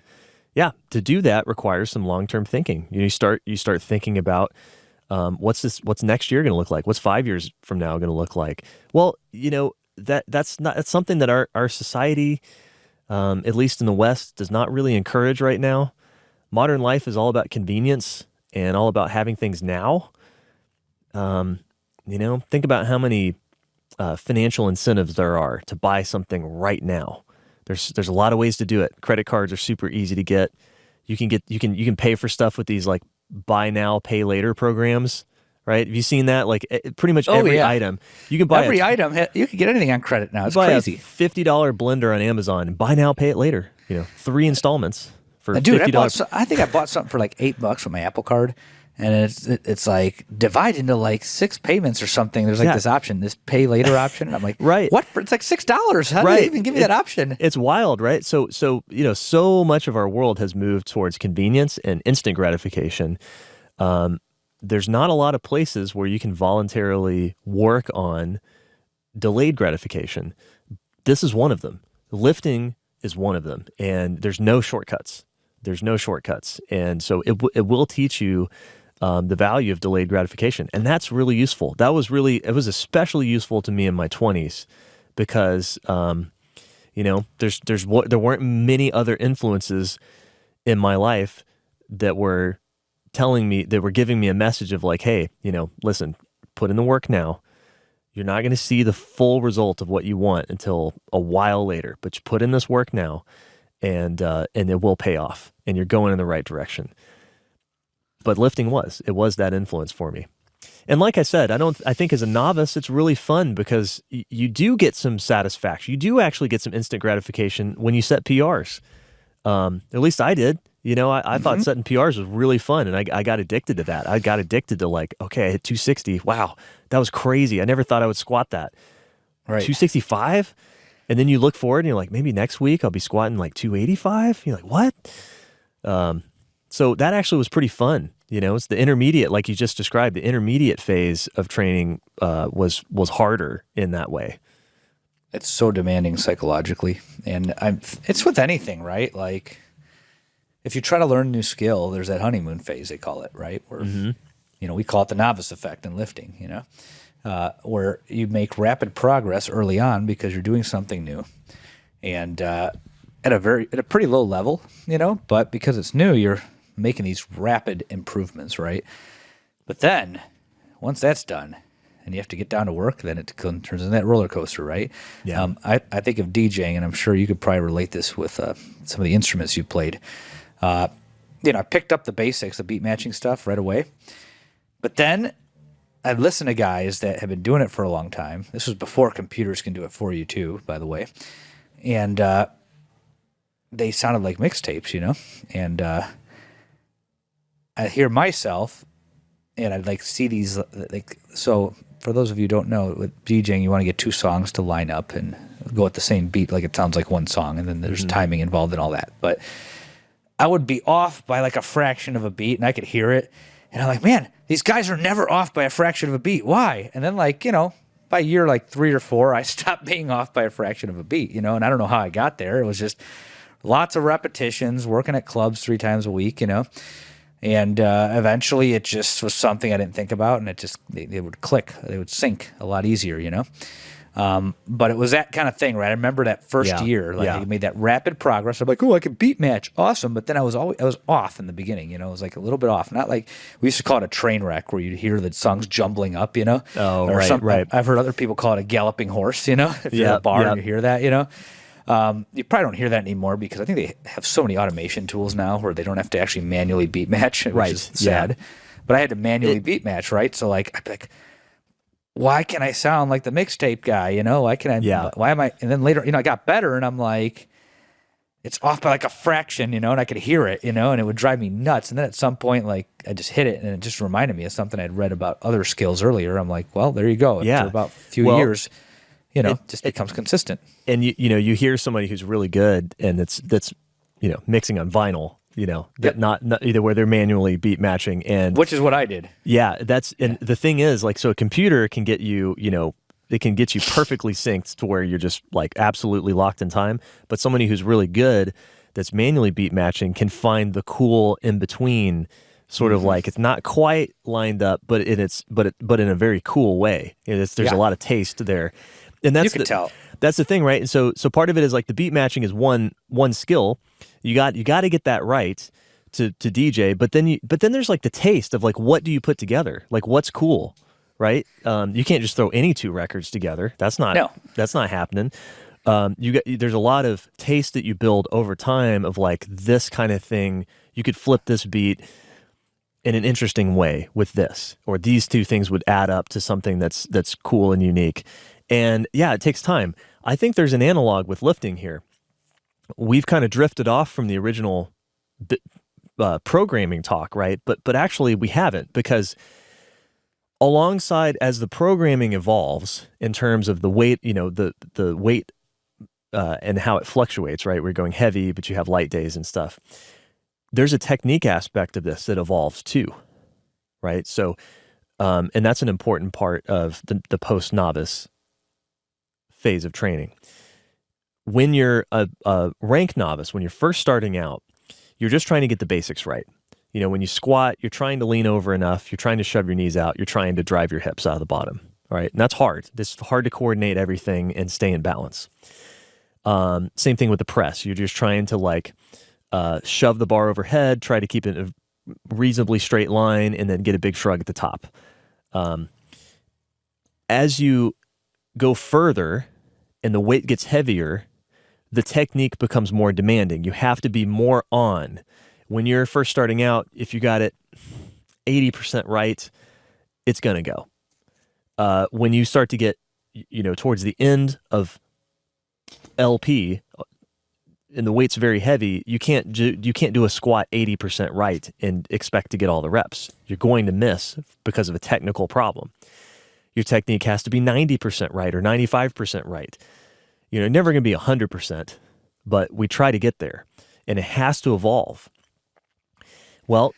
do that requires some long-term thinking. You start thinking about, what's next year going to look like? What's 5 years from now going to look like? Well, that's something that our society, at least in the West, does not really encourage right now. Modern life is all about convenience and all about having things now. Think about how many financial incentives there are to buy something right now. There's a lot of ways to do it. Credit cards are super easy to get. You can pay for stuff with these like buy now, pay later programs. Right? Have you seen that? Like pretty much every item you can buy. Every item you can get anything on credit now. It's buy crazy. A $50 blender on Amazon. Buy now, pay it later. 3 installments for Dude, $50. I think I bought something for like $8 with my Apple Card, and it's like divide into like 6 payments or something. There's like this option, this pay later option. And I'm like, right? What? It's like $6. How do they even give me that option? It's wild, right? So so much of our world has moved towards convenience and instant gratification. There's not a lot of places where you can voluntarily work on delayed gratification. This is one of them. Lifting is one of them, and there's no shortcuts. And so it will teach you the value of delayed gratification, and that's really useful. It was especially useful to me in my 20s because there weren't many other influences in my life that were giving me a message of like, hey, listen, put in the work now. You're not going to see the full result of what you want until a while later, but you put in this work now and it will pay off and you're going in the right direction. But lifting was that influence for me. And like I said, I think as a novice, it's really fun because you do get some satisfaction. You do actually get some instant gratification when you set PRs. At least I did. I thought setting PRs was really fun, and I got addicted to that. I got addicted to like, okay, I hit 260. Wow, that was crazy. I never thought I would squat that. Right. 265? And then you look forward and you're like, maybe next week I'll be squatting like 285? You're like, what? So that actually was pretty fun. It's the intermediate, like you just described, the intermediate phase of training was harder in that way. It's so demanding psychologically, and it's with anything, right? Like, if you try to learn a new skill, there's that honeymoon phase, they call it, right? Where, we call it the novice effect in lifting, where you make rapid progress early on because you're doing something new. And at a pretty low level, but because it's new, you're making these rapid improvements, right? But then once that's done and you have to get down to work, then it turns into that roller coaster, right? Yeah. I think of DJing, and I'm sure you could probably relate this with some of the instruments you played. I picked up the basics, the beat matching stuff right away. But then I'd listen to guys that have been doing it for a long time. This was before computers can do it for you too, by the way. And they sounded like mixtapes, and I hear myself, and I'd see these, so for those of you who don't know, with DJing, you want to get 2 songs to line up and go at the same beat, like it sounds like one song, and then there's timing involved and all that. But I would be off by a fraction of a beat, and I could hear it, and I'm like, man, these guys are never off by a fraction of a beat. Why? And then by year 3 or 4, I stopped being off by a fraction of a beat, and I don't know how I got there. It was just lots of repetitions, working at clubs 3 times a week, and eventually it just was something I didn't think about, and it just, they would click, they would sync a lot easier, but it was that kind of thing, right? I remember that first year, I made that rapid progress. I'm like, oh, I could beat match, awesome. But then I was off in the beginning, it was a little bit off. Not like, we used to call it a train wreck, where you'd hear the songs jumbling up, Oh, or right. I've heard other people call it a galloping horse, if you're at a bar and you hear that, you probably don't hear that anymore because I think they have so many automation tools now where they don't have to actually manually beat match, which is sad. But I had to manually beat match, right? So I'd be like, why can I sound like the mixtape guy? Why can I? Why am I? And then later, I got better, and I'm like, it's off by a fraction, and I could hear it, and it would drive me nuts. And then at some point, I just hit it, and it just reminded me of something I'd read about other skills earlier. I'm like, well, there you go. After about a few years, it just becomes consistent. And you hear somebody who's really good, and that's mixing on vinyl. Not either where they're manually beat matching, and which is what I did. Yeah, and the thing is, so a computer can get you, it can get you perfectly synced to where you're just absolutely locked in time. But somebody who's really good, that's manually beat matching, can find the cool in between, sort of it's not quite lined up, but in a very cool way. There's a lot of taste there, and that's you can tell. That's the thing, right? And so part of it is the beat matching is one skill. You got to get that right to DJ, but then there's the taste of what do you put together? What's cool, right? You can't just throw any 2 records together. That's not happening. There's a lot of taste that you build over time of this kind of thing. You could flip this beat in an interesting way with this, or these 2 things would add up to something that's cool and unique. And it takes time. I think there's an analog with lifting here. We've kind of drifted off from the original programming talk, right? But actually we haven't, because alongside as the programming evolves in terms of the weight, the weight and how it fluctuates, right? We're going heavy, but you have light days and stuff. There's a technique aspect of this that evolves too, right? So, and that's an important part of the post-novice phase of training. When you're a rank novice, when you're first starting out, you're just trying to get the basics right. When you squat, you're trying to lean over enough, you're trying to shove your knees out, you're trying to drive your hips out of the bottom, all right? And that's hard. It's hard to coordinate everything and stay in balance. Same thing with the press. You're just trying to shove the bar overhead, try to keep it a reasonably straight line, and then get a big shrug at the top. As you go further and the weight gets heavier, the technique becomes more demanding. You have to be more on. When you're first starting out, if you got it 80% right, it's going to go. When you start to get, towards the end of LP, and the weight's very heavy, you can't do a squat 80% right and expect to get all the reps. You're going to miss because of a technical problem. Your technique has to be 90% right or 95% right. Never going to be 100%, but we try to get there, and it has to evolve. Well,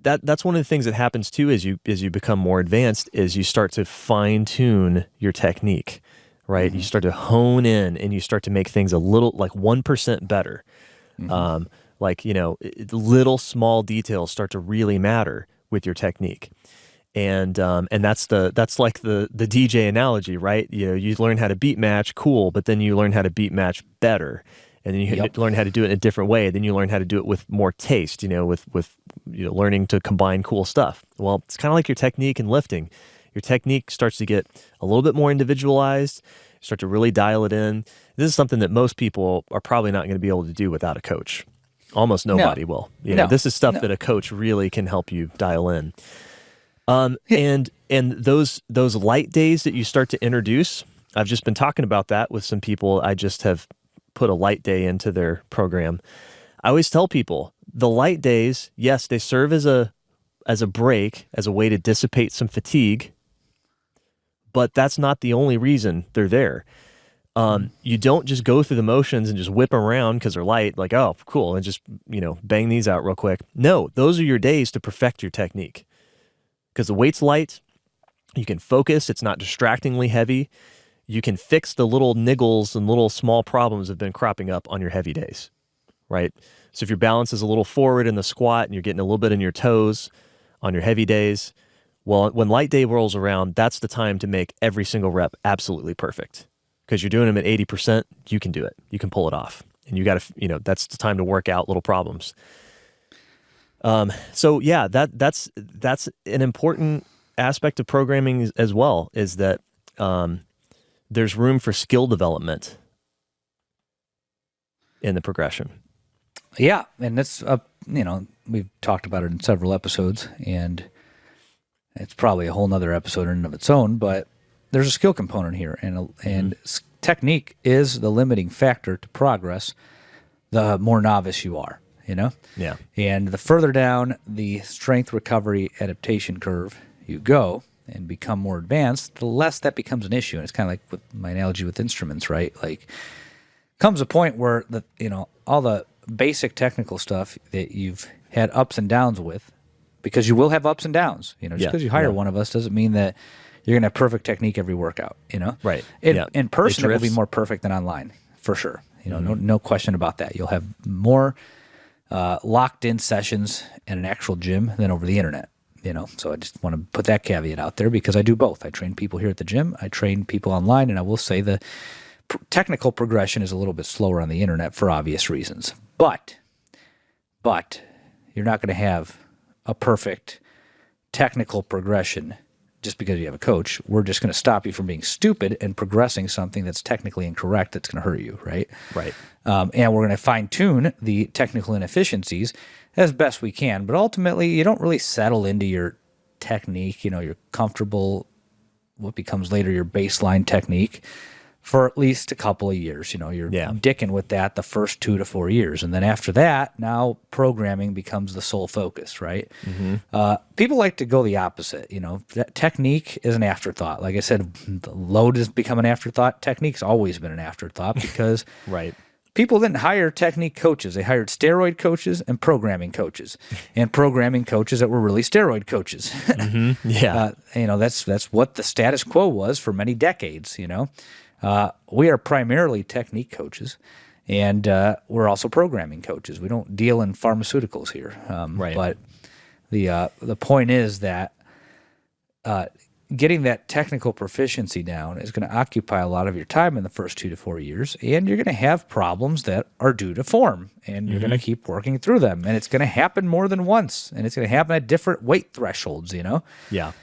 that's one of the things that happens too as you become more advanced, is you start to fine tune your technique, right? Mm-hmm. You start to hone in, and you start to make things a little 1% better. Mm-hmm. Like, little small details start to really matter with your technique. And that's like the DJ analogy, right? You learn how to beat match, cool, but then you learn how to beat match better. And then you learn how to do it in a different way. Then you learn how to do it with more taste, with learning to combine cool stuff. Well, it's kind of like your technique in lifting. Your technique starts to get a little bit more individualized, start to really dial it in. This is something that most people are probably not going to be able to do without a coach. Almost nobody will. This is stuff that a coach really can help you dial in. And those light days that you start to introduce, I've just been talking about that with some people. I just have put a light day into their program. I always tell people the light days, yes, they serve as a break, as a way to dissipate some fatigue, but that's not the only reason they're there. You don't just go through the motions and just whip around because they're light, like, oh, cool, and just, bang these out real quick. No, those are your days to perfect your technique. Because the weight's light, you can focus, it's not distractingly heavy. You can fix the little niggles and little small problems that have been cropping up on your heavy days, right? So if your balance is a little forward in the squat and you're getting a little bit in your toes on your heavy days, well, when light day rolls around, that's the time to make every single rep absolutely perfect. Because you're doing them at 80%, you can do it. You can pull it off. And you got to, that's the time to work out little problems. So yeah, that's an important aspect of programming as well, is that there's room for skill development in the progression. Yeah, and that's we've talked about it in several episodes, and it's probably a whole nother episode in and of its own, but there's a skill component here, and technique is the limiting factor to progress the more novice you are, Yeah. And the further down the strength recovery adaptation curve you go and become more advanced, the less that becomes an issue. And it's kind of like with my analogy with instruments, right? Like, comes a point where all the basic technical stuff that you've had ups and downs with, because you will have ups and downs. Just because you hire one of us doesn't mean that you're going to have perfect technique every workout. Right. In person, it will be more perfect than online, for sure. No question about that. You'll have more locked in sessions in an actual gym than over the internet. So I just want to put that caveat out there, because I do both. I train people here at the gym, I train people online, and I will say the technical progression is a little bit slower on the internet for obvious reasons. But you're not going to have a perfect technical progression just because you have a coach. We're just going to stop you from being stupid and progressing something that's technically incorrect that's going to hurt you, right? Right. And we're going to fine-tune the technical inefficiencies as best we can. But ultimately, you don't really settle into your technique. You're comfortable, what becomes later your baseline technique, for at least a couple of years. You're dicking with that the first 2 to 4 years. And then after that, now programming becomes the sole focus, right? Mm-hmm. People like to go the opposite. That technique is an afterthought. Like I said, the load has become an afterthought. Technique's always been an afterthought because right. People didn't hire technique coaches. They hired steroid coaches and programming coaches, and programming coaches that were really steroid coaches. Mm-hmm. Yeah. That's what the status quo was for many decades, We are primarily technique coaches, and we're also programming coaches. We don't deal in pharmaceuticals here. Right. But the point is that getting that technical proficiency down is going to occupy a lot of your time in the first 2 to 4 years, and you're going to have problems that are due to form, and you're going to keep working through them, and it's going to happen more than once, and it's going to happen at different weight thresholds, Yeah.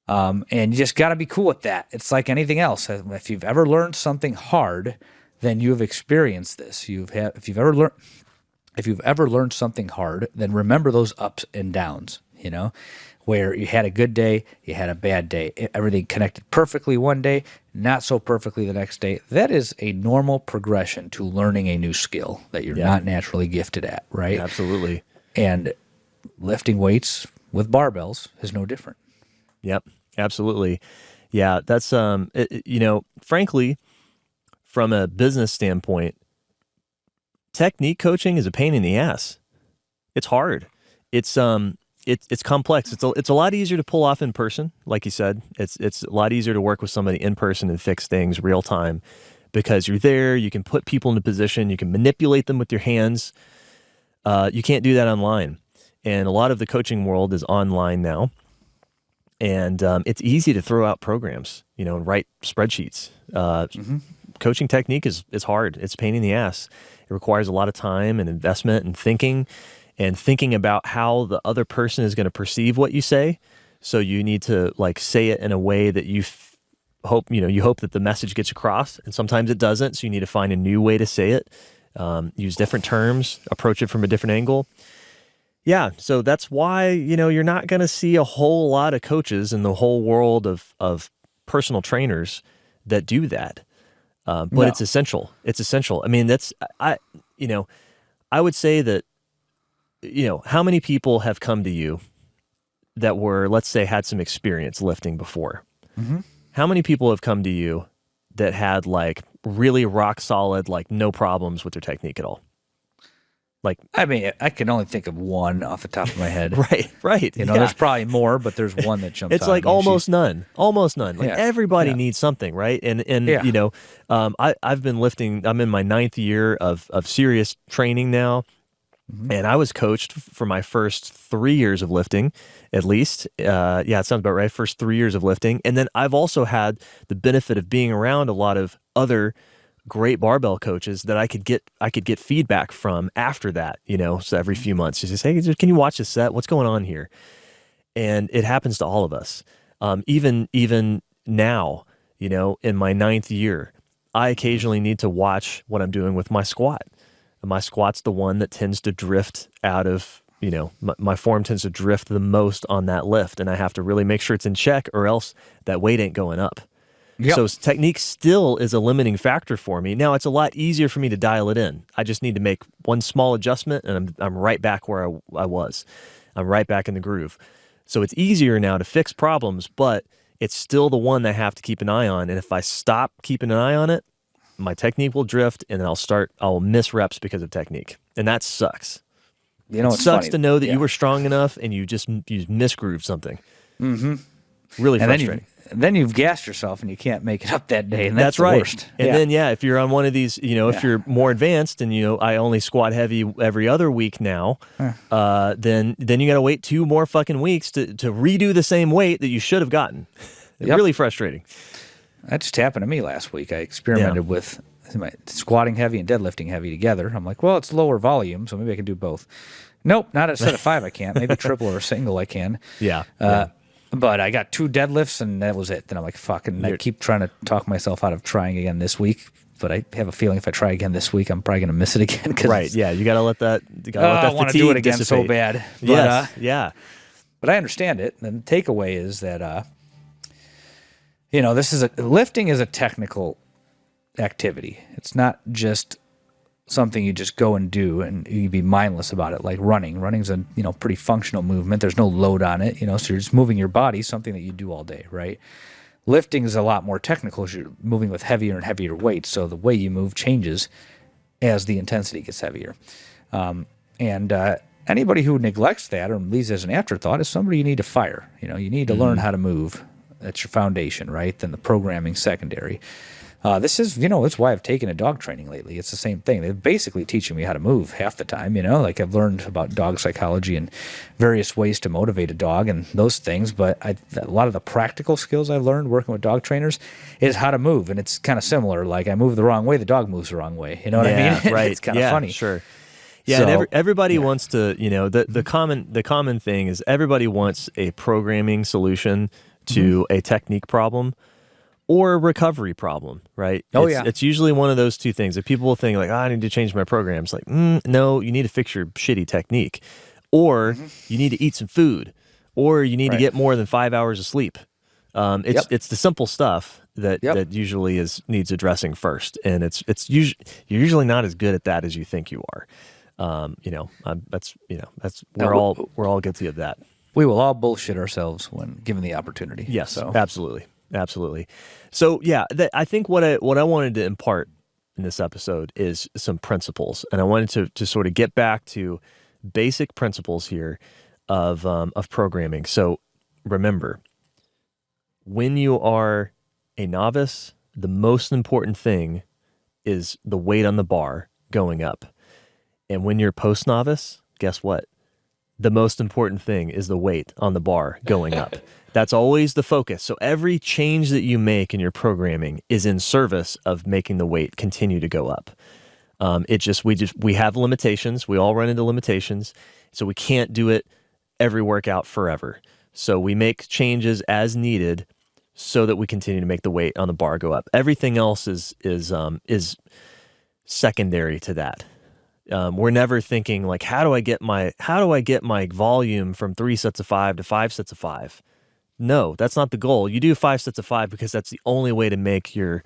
And you just got to be cool with that. It's like anything else. If you've ever learned something hard, then you have experienced this. If you've ever learned something hard, then remember those ups and downs, where you had a good day, you had a bad day, everything connected perfectly one day, not so perfectly the next day. That is a normal progression to learning a new skill that you're not naturally gifted at, right? Absolutely. And lifting weights with barbells is no different. Yep, absolutely. Yeah, that's frankly, from a business standpoint, technique coaching is a pain in the ass. It's hard. It's complex. It's a lot easier to pull off in person, like you said. It's a lot easier to work with somebody in person and fix things real time, because you're there. You can put people in a position. You can manipulate them with your hands. You can't do that online. And a lot of the coaching world is online now. And it's easy to throw out programs, and write spreadsheets. Coaching technique is hard. It's a pain in the ass. It requires a lot of time and investment and thinking about how the other person is going to perceive what you say. So you need to say it in a way that you hope that the message gets across. And sometimes it doesn't. So you need to find a new way to say it, use different terms, approach it from a different angle. Yeah, so that's why, you're not going to see a whole lot of coaches in the whole world of personal trainers that do that. But No. it's essential. It's essential. I mean, I would say that, how many people have come to you that were, let's say, had some experience lifting before? Mm-hmm. How many people have come to you that had really rock solid, no problems with their technique at all? I mean, I can only think of one off the top of my head. Right. There's probably more, but there's one that jumps out. It's almost none. Everybody Yeah. needs something, right? And Yeah. I've been lifting. I'm in my 9th year of serious training now, and I was coached for my first 3 years of lifting, at least. Yeah, it sounds about right. First 3 years of lifting, and then I've also had the benefit of being around a lot of other great barbell coaches that I could get feedback from after that, so every few months, just say, hey, can you watch this set? What's going on here? And it happens to all of us. Even now, in my 9th year, I occasionally need to watch what I'm doing with my squat. And my squat's the one that tends to drift out of, my form tends to drift the most on that lift. And I have to really make sure it's in check, or else that weight ain't going up. Yep. So technique still is a limiting factor for me. Now it's a lot easier for me to dial it in. I just need to make one small adjustment, and I'm right back where I was. I'm right back in the groove. So it's easier now to fix problems, but it's still the one that I have to keep an eye on. And if I stop keeping an eye on it, my technique will drift, and then I'll miss reps because of technique, and that sucks. It it's sucks funny. to know that Yeah. you were strong enough and you misgrooved something. Mm-hmm. Really And frustrating. then you've gassed yourself and you can't make it up that day, and That's the right. worst. And then if you're on one of these, if you're more advanced and I only squat heavy every other week now, then you got to wait 2 more fucking weeks to redo the same weight that you should have gotten. It's really frustrating. That just happened to me last week. I experimented with my squatting heavy and deadlifting heavy together. I'm like, well, it's lower volume, so maybe I can do both. Nope, not a set of 5 I can't. Maybe triple or a single I can. Yeah. But I got 2 deadlifts, and that was it. Then I'm like, fuck, and I keep trying to talk myself out of trying again this week. But I have a feeling if I try again this week, I'm probably going to miss it again. Right, yeah. You got to let that I want to do it again dissipate. so bad. But, Yes, yeah. But I understand it. And the takeaway is that, lifting is a technical activity. It's not just something you just go and do and you be mindless about it, like running. Running's a pretty functional movement. There's no load on it, so you're just moving your body, something that you do all day, right? Lifting is a lot more technical as you're moving with heavier and heavier weights, so the way you move changes as the intensity gets heavier. Anybody who neglects that or leaves as an afterthought is somebody you need to fire. You need to learn how to move. That's your foundation, right? Then the programming secondary. This is, it's why I've taken a dog training lately. It's the same thing. They're basically teaching me how to move half the time, like I've learned about dog psychology and various ways to motivate a dog and those things. But a lot of the practical skills I've learned working with dog trainers is how to move. And it's kind of similar. Like I move the wrong way, the dog moves the wrong way. You know what I mean? Right. It's kind of funny. Sure. Yeah, So, and everybody wants to, the common thing is everybody wants a programming solution to a technique problem or a recovery problem, right? It's usually one of those two things that people will think like, I need to change my program. It's like, no, you need to fix your shitty technique, or you need to eat some food, or you need to get more than 5 hours of sleep. It's the simple stuff that usually needs addressing first, and you're usually not as good at that as you think you are. We're all guilty of that. We will all bullshit ourselves when given the opportunity. Yes, So. absolutely. So I think what I wanted to impart in this episode is some principles, and I wanted to sort of get back to basic principles here of programming. So remember, when you are a novice, the most important thing is the weight on the bar going up. And when you're post-novice, guess what? The most important thing is the weight on the bar going up. That's always the focus. So every change that you make in your programming is in service of making the weight continue to go up. We have limitations. We all run into limitations. So we can't do it every workout forever. So we make changes as needed so that we continue to make the weight on the bar go up. Everything else is secondary to that. We're never thinking like, how do I get my volume from 3 sets of 5 to 5 sets of 5? No, that's not the goal. You do 5 sets of 5 because that's the only way to make your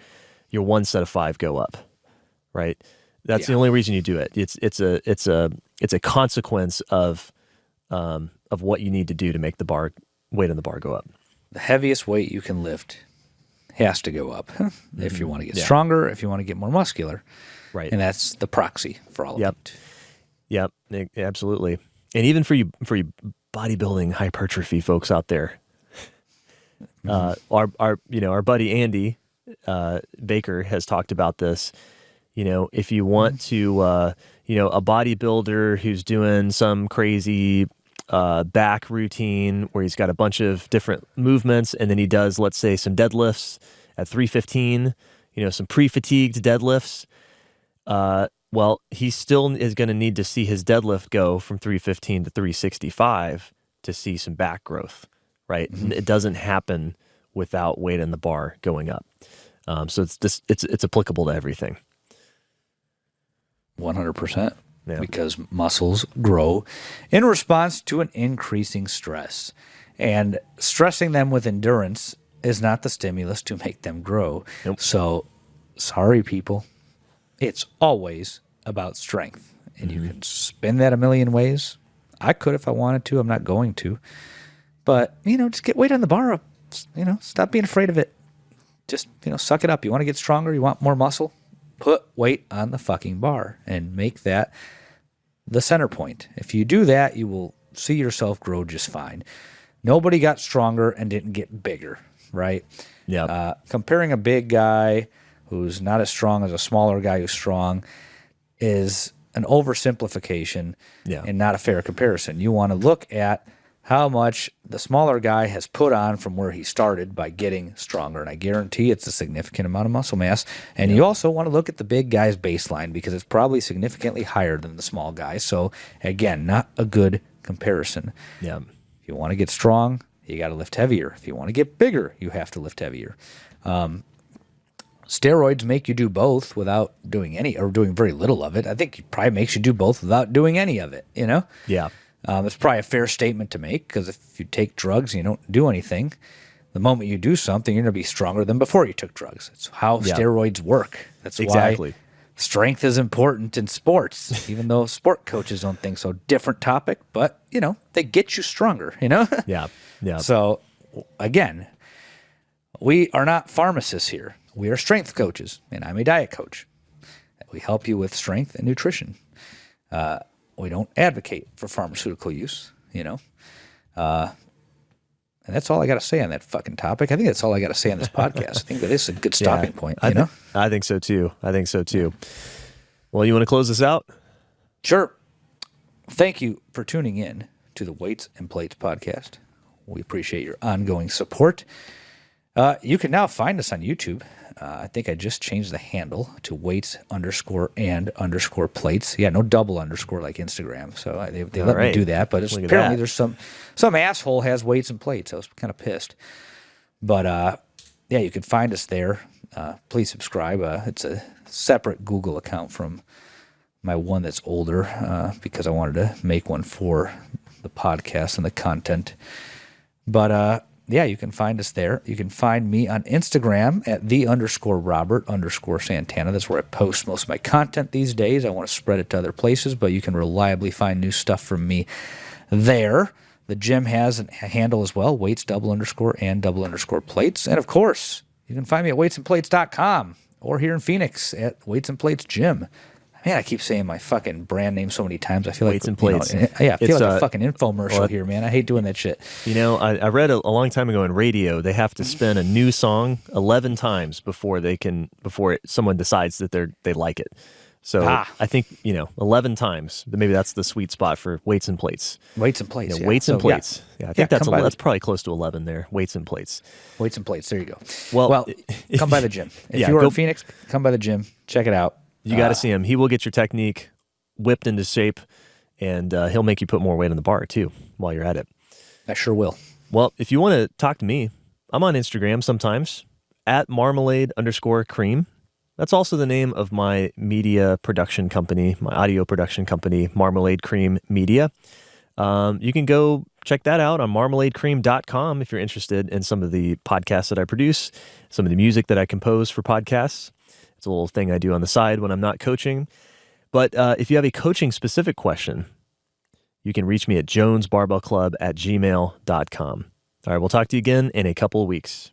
1 set of 5 go up, right? That's the only reason you do it. It's a consequence of what you need to do to make the weight on the bar go up. The heaviest weight you can lift has to go up if you want to get stronger, if you want to get more muscular. Right. And that's the proxy for all of it. Yep, absolutely. And even for you bodybuilding hypertrophy folks out there, our buddy Andy Baker has talked about this. If you want to, a bodybuilder who's doing some crazy back routine where he's got a bunch of different movements, and then he does, let's say, some deadlifts at 315, some pre-fatigued deadlifts. Well, he still is going to need to see his deadlift go from 315 to 365 to see some back growth, right? Mm-hmm. It doesn't happen without weight on the bar going up. So it's applicable to everything. 100%. Yeah. Because muscles grow in response to an increasing stress. And stressing them with endurance is not the stimulus to make them grow. Nope. So, sorry, people. It's always about strength. And you can spin that a million ways. I could if I wanted to. I'm not going to. But, just get weight on the bar up. Stop being afraid of it. Just, suck it up. You want to get stronger? You want more muscle? Put weight on the fucking bar and make that the center point. If you do that, you will see yourself grow just fine. Nobody got stronger and didn't get bigger, right? Yeah. Comparing a big guy who's not as strong as a smaller guy who's strong is an oversimplification and not a fair comparison. You want to look at how much the smaller guy has put on from where he started by getting stronger. And I guarantee it's a significant amount of muscle mass. And you also want to look at the big guy's baseline because it's probably significantly higher than the small guy. So, again, not a good comparison. Yeah. If you want to get strong, you got to lift heavier. If you want to get bigger, you have to lift heavier. Steroids make you do both without doing any or doing very little of it. I think it probably makes you do both without doing any of it, Yeah. It's probably a fair statement to make because if you take drugs and you don't do anything, the moment you do something, you're going to be stronger than before you took drugs. It's how steroids work. That's why strength is important in sports, even though sport coaches don't think so. Different topic, but, they get you stronger, Yeah. So, again, we are not pharmacists here. We are strength coaches, and I'm a diet coach. We help you with strength and nutrition. We don't advocate for pharmaceutical use, And that's all I got to say on that fucking topic. I think that's all I got to say on this podcast. I think that is a good stopping point, I think so too. Well, you want to close this out? Sure. Thank you for tuning in to the Weights and Plates podcast. We appreciate your ongoing support. You can now find us on YouTube. I think I just changed the handle to weights_and_plates. Yeah, no double underscore like Instagram. So they let me do that. But apparently there's some asshole has weights and plates. I was kind of pissed. But you can find us there. Please subscribe. It's a separate Google account from my one that's older because I wanted to make one for the podcast and the content. But you can find us there. You can find me on Instagram at _Robert_Santana. That's where I post most of my content these days. I want to spread it to other places, but you can reliably find new stuff from me there. The gym has a handle as well, weights_and_plates. And of course, you can find me at weightsandplates.com or here in Phoenix at Weights and Plates Gym. Man, I keep saying my fucking brand name so many times. I feel Weights and Plates. I feel like a fucking infomercial here, man. I hate doing that shit. I read a long time ago in radio, they have to spin a new song 11 times before someone decides that they like it. So I think, 11 times, maybe that's the sweet spot for weights and plates. Weights and plates. Yeah. Weights and plates. Yeah, I think that's probably close to 11 there. Weights and plates. Weights and plates. There you go. Well, come by the gym. If you are in Phoenix, come by the gym. Check it out. You got to see him. He will get your technique whipped into shape, and he'll make you put more weight on the bar too while you're at it. I sure will. Well, if you want to talk to me, I'm on Instagram sometimes at marmalade_cream. That's also the name of my media production company, my audio production company, Marmalade Cream Media. You can go check that out on marmaladecream.com if you're interested in some of the podcasts that I produce, some of the music that I compose for podcasts. It's a little thing I do on the side when I'm not coaching. But if you have a coaching-specific question, you can reach me at jonesbarbellclub@gmail.com. All right, we'll talk to you again in a couple of weeks.